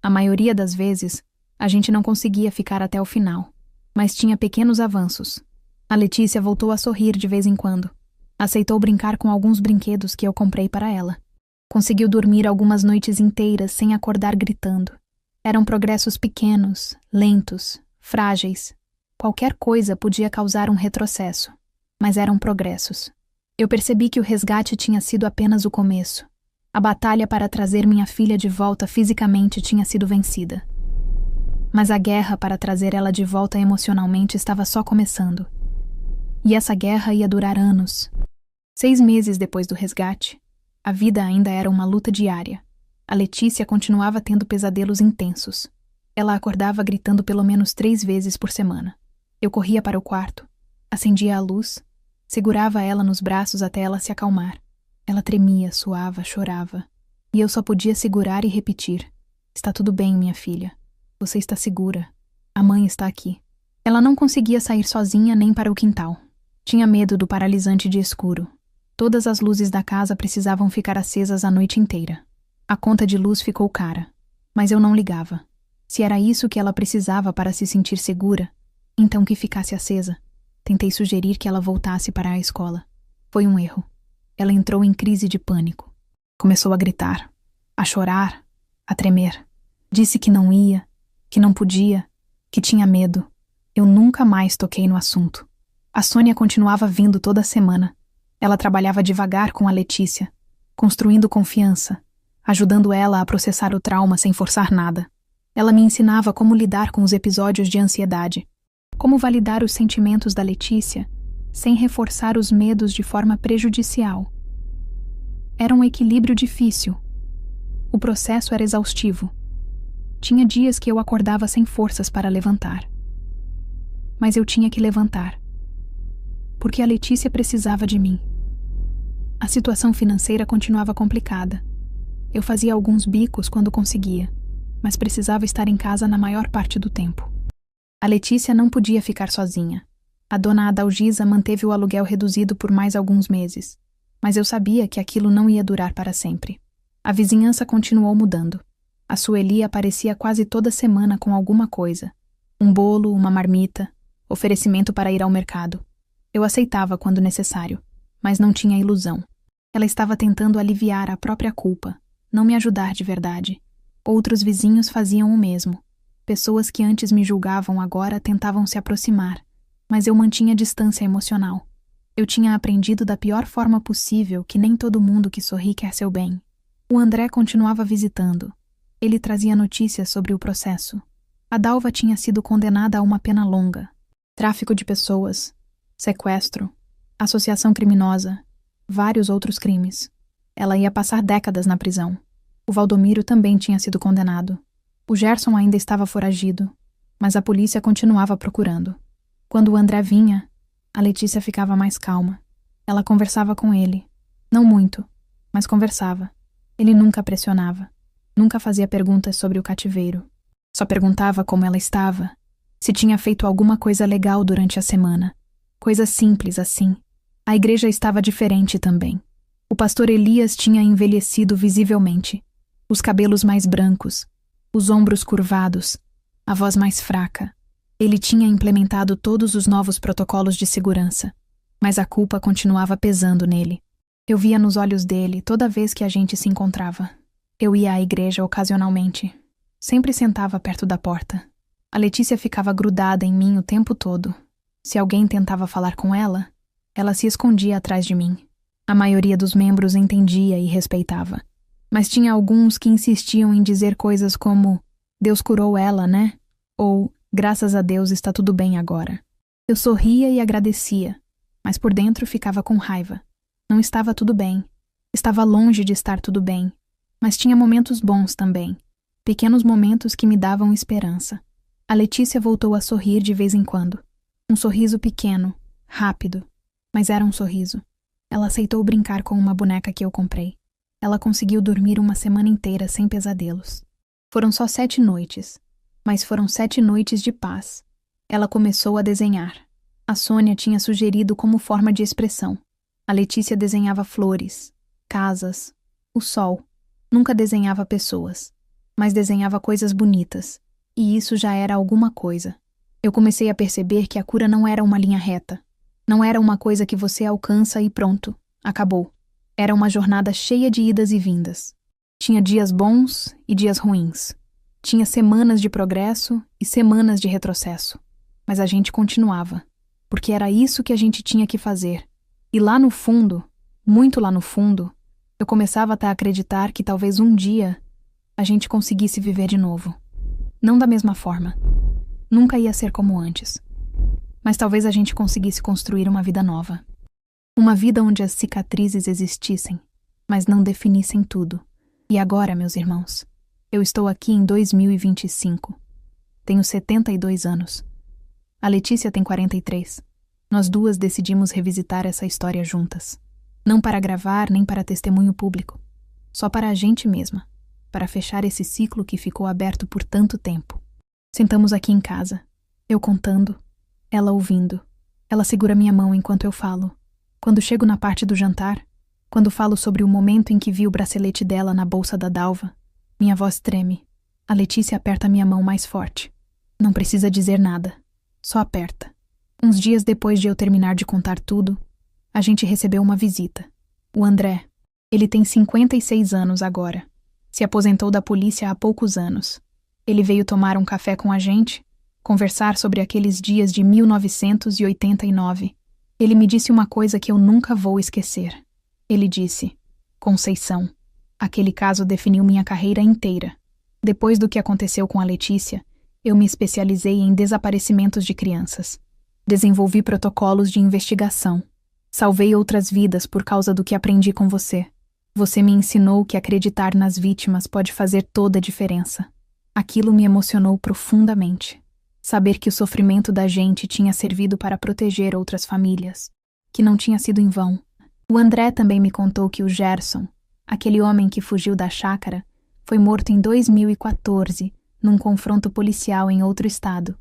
A maioria das vezes, a gente não conseguia ficar até o final, mas tinha pequenos avanços. A Letícia voltou a sorrir de vez em quando. Aceitou brincar com alguns brinquedos que eu comprei para ela. Conseguiu dormir algumas noites inteiras sem acordar gritando. Eram progressos pequenos, lentos, frágeis. Qualquer coisa podia causar um retrocesso, mas eram progressos. Eu percebi que o resgate tinha sido apenas o começo. A batalha para trazer minha filha de volta fisicamente tinha sido vencida. Mas a guerra para trazer ela de volta emocionalmente estava só começando. E essa guerra ia durar anos. 6 meses depois do resgate, a vida ainda era uma luta diária. A Letícia continuava tendo pesadelos intensos. Ela acordava gritando pelo menos 3 vezes por semana. Eu corria para o quarto, acendia a luz, segurava ela nos braços até ela se acalmar. Ela tremia, suava, chorava. E eu só podia segurar e repetir: "Está tudo bem, minha filha. Você está segura. A mãe está aqui." Ela não conseguia sair sozinha nem para o quintal. Tinha medo do paralisante de escuro. Todas as luzes da casa precisavam ficar acesas a noite inteira. A conta de luz ficou cara, mas eu não ligava. Se era isso que ela precisava para se sentir segura, então que ficasse acesa. Tentei sugerir que ela voltasse para a escola. Foi um erro. Ela entrou em crise de pânico. Começou a gritar, a chorar, a tremer. Disse que não ia, que não podia, que tinha medo. Eu nunca mais toquei no assunto. A Sônia continuava vindo toda semana. Ela trabalhava devagar com a Letícia, construindo confiança, ajudando ela a processar o trauma sem forçar nada. Ela me ensinava como lidar com os episódios de ansiedade, como validar os sentimentos da Letícia sem reforçar os medos de forma prejudicial. Era um equilíbrio difícil. O processo era exaustivo. Tinha dias que eu acordava sem forças para levantar. Mas eu tinha que levantar. Porque a Letícia precisava de mim. A situação financeira continuava complicada. Eu fazia alguns bicos quando conseguia, mas precisava estar em casa na maior parte do tempo. A Letícia não podia ficar sozinha. A dona Adalgisa manteve o aluguel reduzido por mais alguns meses, mas eu sabia que aquilo não ia durar para sempre. A vizinhança continuou mudando. A Sueli aparecia quase toda semana com alguma coisa. Um bolo, uma marmita, oferecimento para ir ao mercado. Eu aceitava quando necessário, mas não tinha ilusão. Ela estava tentando aliviar a própria culpa, não me ajudar de verdade. Outros vizinhos faziam o mesmo. Pessoas que antes me julgavam agora tentavam se aproximar, mas eu mantinha distância emocional. Eu tinha aprendido da pior forma possível que nem todo mundo que sorri quer seu bem. O André continuava visitando. Ele trazia notícias sobre o processo. A Dalva tinha sido condenada a uma pena longa. Tráfico de pessoas, sequestro, associação criminosa, vários outros crimes. Ela ia passar décadas na prisão. O Valdomiro também tinha sido condenado. O Gerson ainda estava foragido, mas a polícia continuava procurando. Quando o André vinha, a Letícia ficava mais calma. Ela conversava com ele. Não muito, mas conversava. Ele nunca pressionava. Nunca fazia perguntas sobre o cativeiro. Só perguntava como ela estava, se tinha feito alguma coisa legal durante a semana. Coisas simples assim. A igreja estava diferente também. O pastor Elias tinha envelhecido visivelmente. Os cabelos mais brancos, os ombros curvados, a voz mais fraca. Ele tinha implementado todos os novos protocolos de segurança, mas a culpa continuava pesando nele. Eu via nos olhos dele toda vez que a gente se encontrava. Eu ia à igreja ocasionalmente. Sempre sentava perto da porta. A Letícia ficava grudada em mim o tempo todo. Se alguém tentava falar com ela, ela se escondia atrás de mim. A maioria dos membros entendia e respeitava. Mas tinha alguns que insistiam em dizer coisas como "Deus curou ela, né?" Ou "Graças a Deus está tudo bem agora." Eu sorria e agradecia, mas por dentro ficava com raiva. Não estava tudo bem. Estava longe de estar tudo bem. Mas tinha momentos bons também. Pequenos momentos que me davam esperança. A Letícia voltou a sorrir de vez em quando. Um sorriso pequeno, rápido, mas era um sorriso. Ela aceitou brincar com uma boneca que eu comprei. Ela conseguiu dormir uma semana inteira sem pesadelos. Foram só 7 noites, mas foram 7 noites de paz. Ela começou a desenhar. A Sônia tinha sugerido como forma de expressão. A Letícia desenhava flores, casas, o sol. Nunca desenhava pessoas, mas desenhava coisas bonitas, e isso já era alguma coisa. Eu comecei a perceber que a cura não era uma linha reta. Não era uma coisa que você alcança e pronto, acabou. Era uma jornada cheia de idas e vindas. Tinha dias bons e dias ruins. Tinha semanas de progresso e semanas de retrocesso. Mas a gente continuava, porque era isso que a gente tinha que fazer. E lá no fundo, muito lá no fundo, eu começava a acreditar que talvez um dia a gente conseguisse viver de novo. Não da mesma forma. Nunca ia ser como antes. Mas talvez a gente conseguisse construir uma vida nova. Uma vida onde as cicatrizes existissem, mas não definissem tudo. E agora, meus irmãos, eu estou aqui em 2025. Tenho 72 anos. A Letícia tem 43. Nós duas decidimos revisitar essa história juntas. Não para gravar nem para testemunho público. Só para a gente mesma. Para fechar esse ciclo que ficou aberto por tanto tempo. Sentamos aqui em casa. Eu contando. Ela ouvindo. Ela segura minha mão enquanto eu falo. Quando chego na parte do jantar, quando falo sobre o momento em que vi o bracelete dela na bolsa da Dalva, minha voz treme. A Letícia aperta minha mão mais forte. Não precisa dizer nada. Só aperta. Uns dias depois de eu terminar de contar tudo, a gente recebeu uma visita. O André. Ele tem 56 anos agora. Se aposentou da polícia há poucos anos. Ele veio tomar um café com a gente, conversar sobre aqueles dias de 1989. Ele me disse uma coisa que eu nunca vou esquecer. Ele disse: Conceição. Aquele caso definiu minha carreira inteira. Depois do que aconteceu com a Letícia, eu me especializei em desaparecimentos de crianças. Desenvolvi protocolos de investigação. Salvei outras vidas por causa do que aprendi com você. Você me ensinou que acreditar nas vítimas pode fazer toda a diferença. Aquilo me emocionou profundamente. Saber que o sofrimento da gente tinha servido para proteger outras famílias. Que não tinha sido em vão. O André também me contou que o Gerson, aquele homem que fugiu da chácara, foi morto em 2014, num confronto policial em outro estado.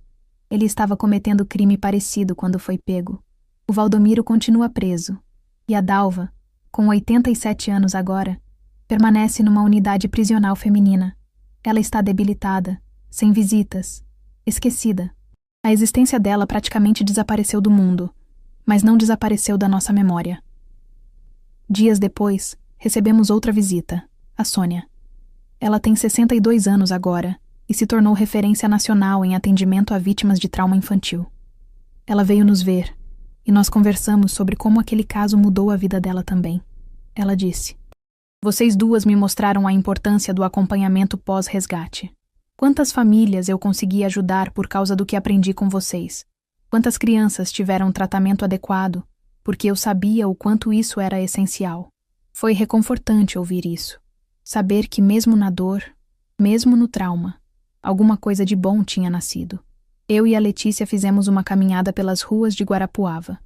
Ele estava cometendo crime parecido quando foi pego. O Valdomiro continua preso. E a Dalva, com 87 anos agora, permanece numa unidade prisional feminina. Ela está debilitada, sem visitas, esquecida. A existência dela praticamente desapareceu do mundo, mas não desapareceu da nossa memória. Dias depois, recebemos outra visita, a Sônia. Ela tem 62 anos agora e se tornou referência nacional em atendimento a vítimas de trauma infantil. Ela veio nos ver e nós conversamos sobre como aquele caso mudou a vida dela também. Ela disse: "Vocês duas me mostraram a importância do acompanhamento pós-resgate. Quantas famílias eu consegui ajudar por causa do que aprendi com vocês? Quantas crianças tiveram um tratamento adequado, porque eu sabia o quanto isso era essencial. Foi reconfortante ouvir isso. Saber que mesmo na dor, mesmo no trauma, alguma coisa de bom tinha nascido. Eu e a Letícia fizemos uma caminhada pelas ruas de Guarapuava.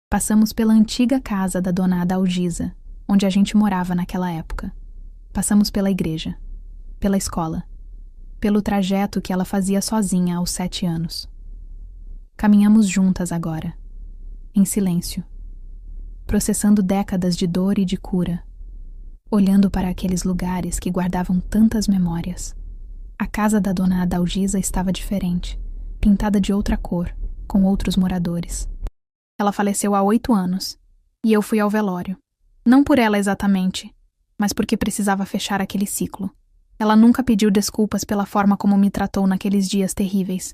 Passamos pela antiga casa da dona Adalgisa, onde a gente morava naquela época. Passamos pela igreja, pela escola, pelo trajeto que ela fazia sozinha aos 7 anos. Caminhamos juntas agora, em silêncio, processando décadas de dor e de cura, olhando para aqueles lugares que guardavam tantas memórias. A casa da dona Adalgisa estava diferente, pintada de outra cor, com outros moradores. Ela faleceu há 8 anos, e eu fui ao velório. Não por ela exatamente, mas porque precisava fechar aquele ciclo. Ela nunca pediu desculpas pela forma como me tratou naqueles dias terríveis,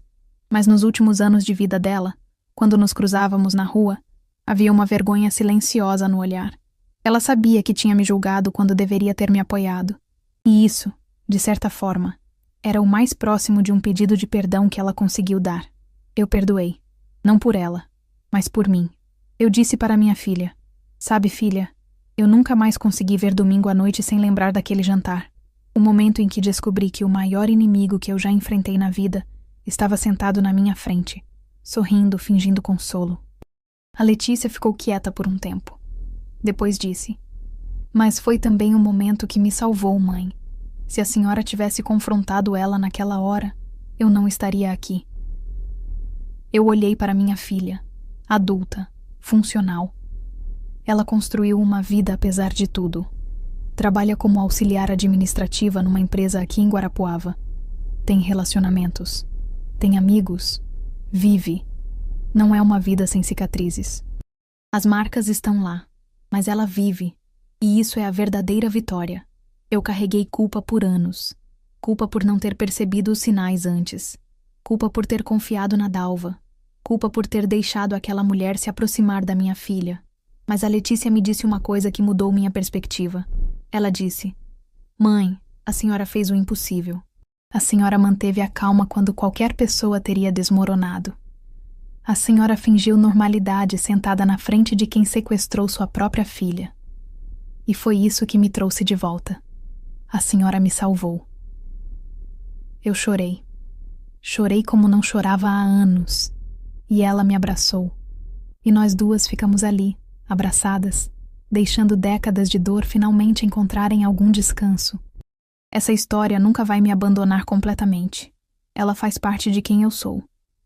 mas nos últimos anos de vida dela, quando nos cruzávamos na rua, havia uma vergonha silenciosa no olhar. Ela sabia que tinha me julgado quando deveria ter me apoiado, e isso, de certa forma, era o mais próximo de um pedido de perdão que ela conseguiu dar. Eu perdoei, não por ela, mas por mim. Eu disse para minha filha: "Sabe, filha, eu nunca mais consegui ver domingo à noite sem lembrar daquele jantar. O momento em que descobri que o maior inimigo que eu já enfrentei na vida estava sentado na minha frente, sorrindo, fingindo consolo." A Letícia ficou quieta por um tempo. Depois disse: "Mas foi também um momento que me salvou, mãe. Se a senhora tivesse confrontado ela naquela hora, eu não estaria aqui." Eu olhei para minha filha, adulta, funcional. Ela construiu uma vida apesar de tudo. Trabalha como auxiliar administrativa numa empresa aqui em Guarapuava. Tem relacionamentos. Tem amigos. Vive. Não é uma vida sem cicatrizes. As marcas estão lá, mas ela vive. E isso é a verdadeira vitória. Eu carreguei culpa por anos. Culpa por não ter percebido os sinais antes. Culpa por ter confiado na Dalva. Culpa por ter deixado aquela mulher se aproximar da minha filha. Mas a Letícia me disse uma coisa que mudou minha perspectiva. Ela disse: "Mãe, a senhora fez o impossível. A senhora manteve a calma quando qualquer pessoa teria desmoronado. A senhora fingiu normalidade sentada na frente de quem sequestrou sua própria filha. E foi isso que me trouxe de volta. A senhora me salvou." Eu chorei. Chorei como não chorava há anos. E ela me abraçou. E nós duas ficamos ali, abraçadas, deixando décadas de dor finalmente encontrarem algum descanso. Essa história nunca vai me abandonar completamente. Ela faz parte de quem eu sou.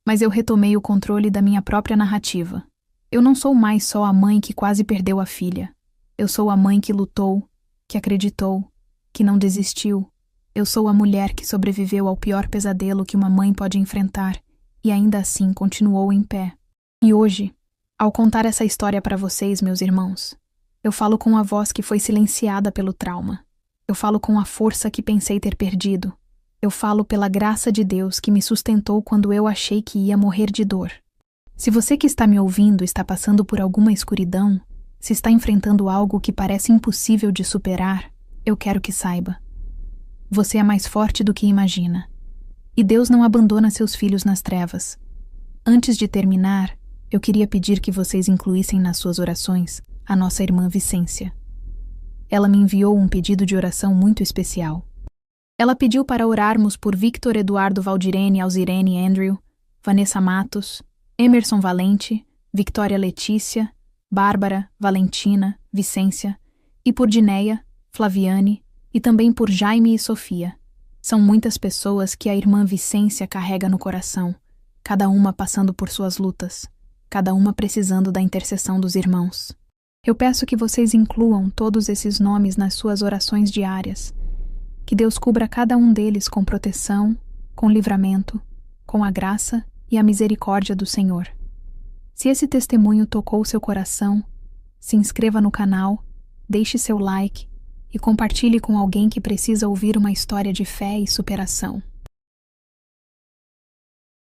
Mas eu retomei o controle da minha própria narrativa. Eu não sou mais só a mãe que quase perdeu a filha. Eu sou a mãe que lutou, que acreditou, que não desistiu. Eu sou a mulher que sobreviveu ao pior pesadelo que uma mãe pode enfrentar e ainda assim continuou em pé. E hoje, ao contar essa história para vocês, meus irmãos, eu falo com a voz que foi silenciada pelo trauma. Eu falo com a força que pensei ter perdido. Eu falo pela graça de Deus que me sustentou quando eu achei que ia morrer de dor. Se você que está me ouvindo está passando por alguma escuridão, Se está enfrentando algo que parece impossível de superar, eu quero que saiba. Você é mais forte do que imagina. E Deus não abandona seus filhos nas trevas. Antes de terminar, eu queria pedir que vocês incluíssem nas suas orações a nossa irmã Vicência. Ela me enviou um pedido de oração muito especial. Ela pediu para orarmos por Victor Eduardo Valdirene Alzirene Andrew, Vanessa Matos, Emerson Valente, Victoria Letícia, Bárbara, Valentina, Vicência, e por Dineia, Flaviane, e também por Jaime e Sofia. São muitas pessoas que a irmã Vicência carrega no coração, cada uma passando por suas lutas, cada uma precisando da intercessão dos irmãos. Eu peço que vocês incluam todos esses nomes nas suas orações diárias. Que Deus cubra cada um deles com proteção, com livramento, com a graça e a misericórdia do Senhor. Se esse testemunho tocou seu coração, se inscreva no canal, deixe seu like e compartilhe com alguém que precisa ouvir uma história de fé e superação.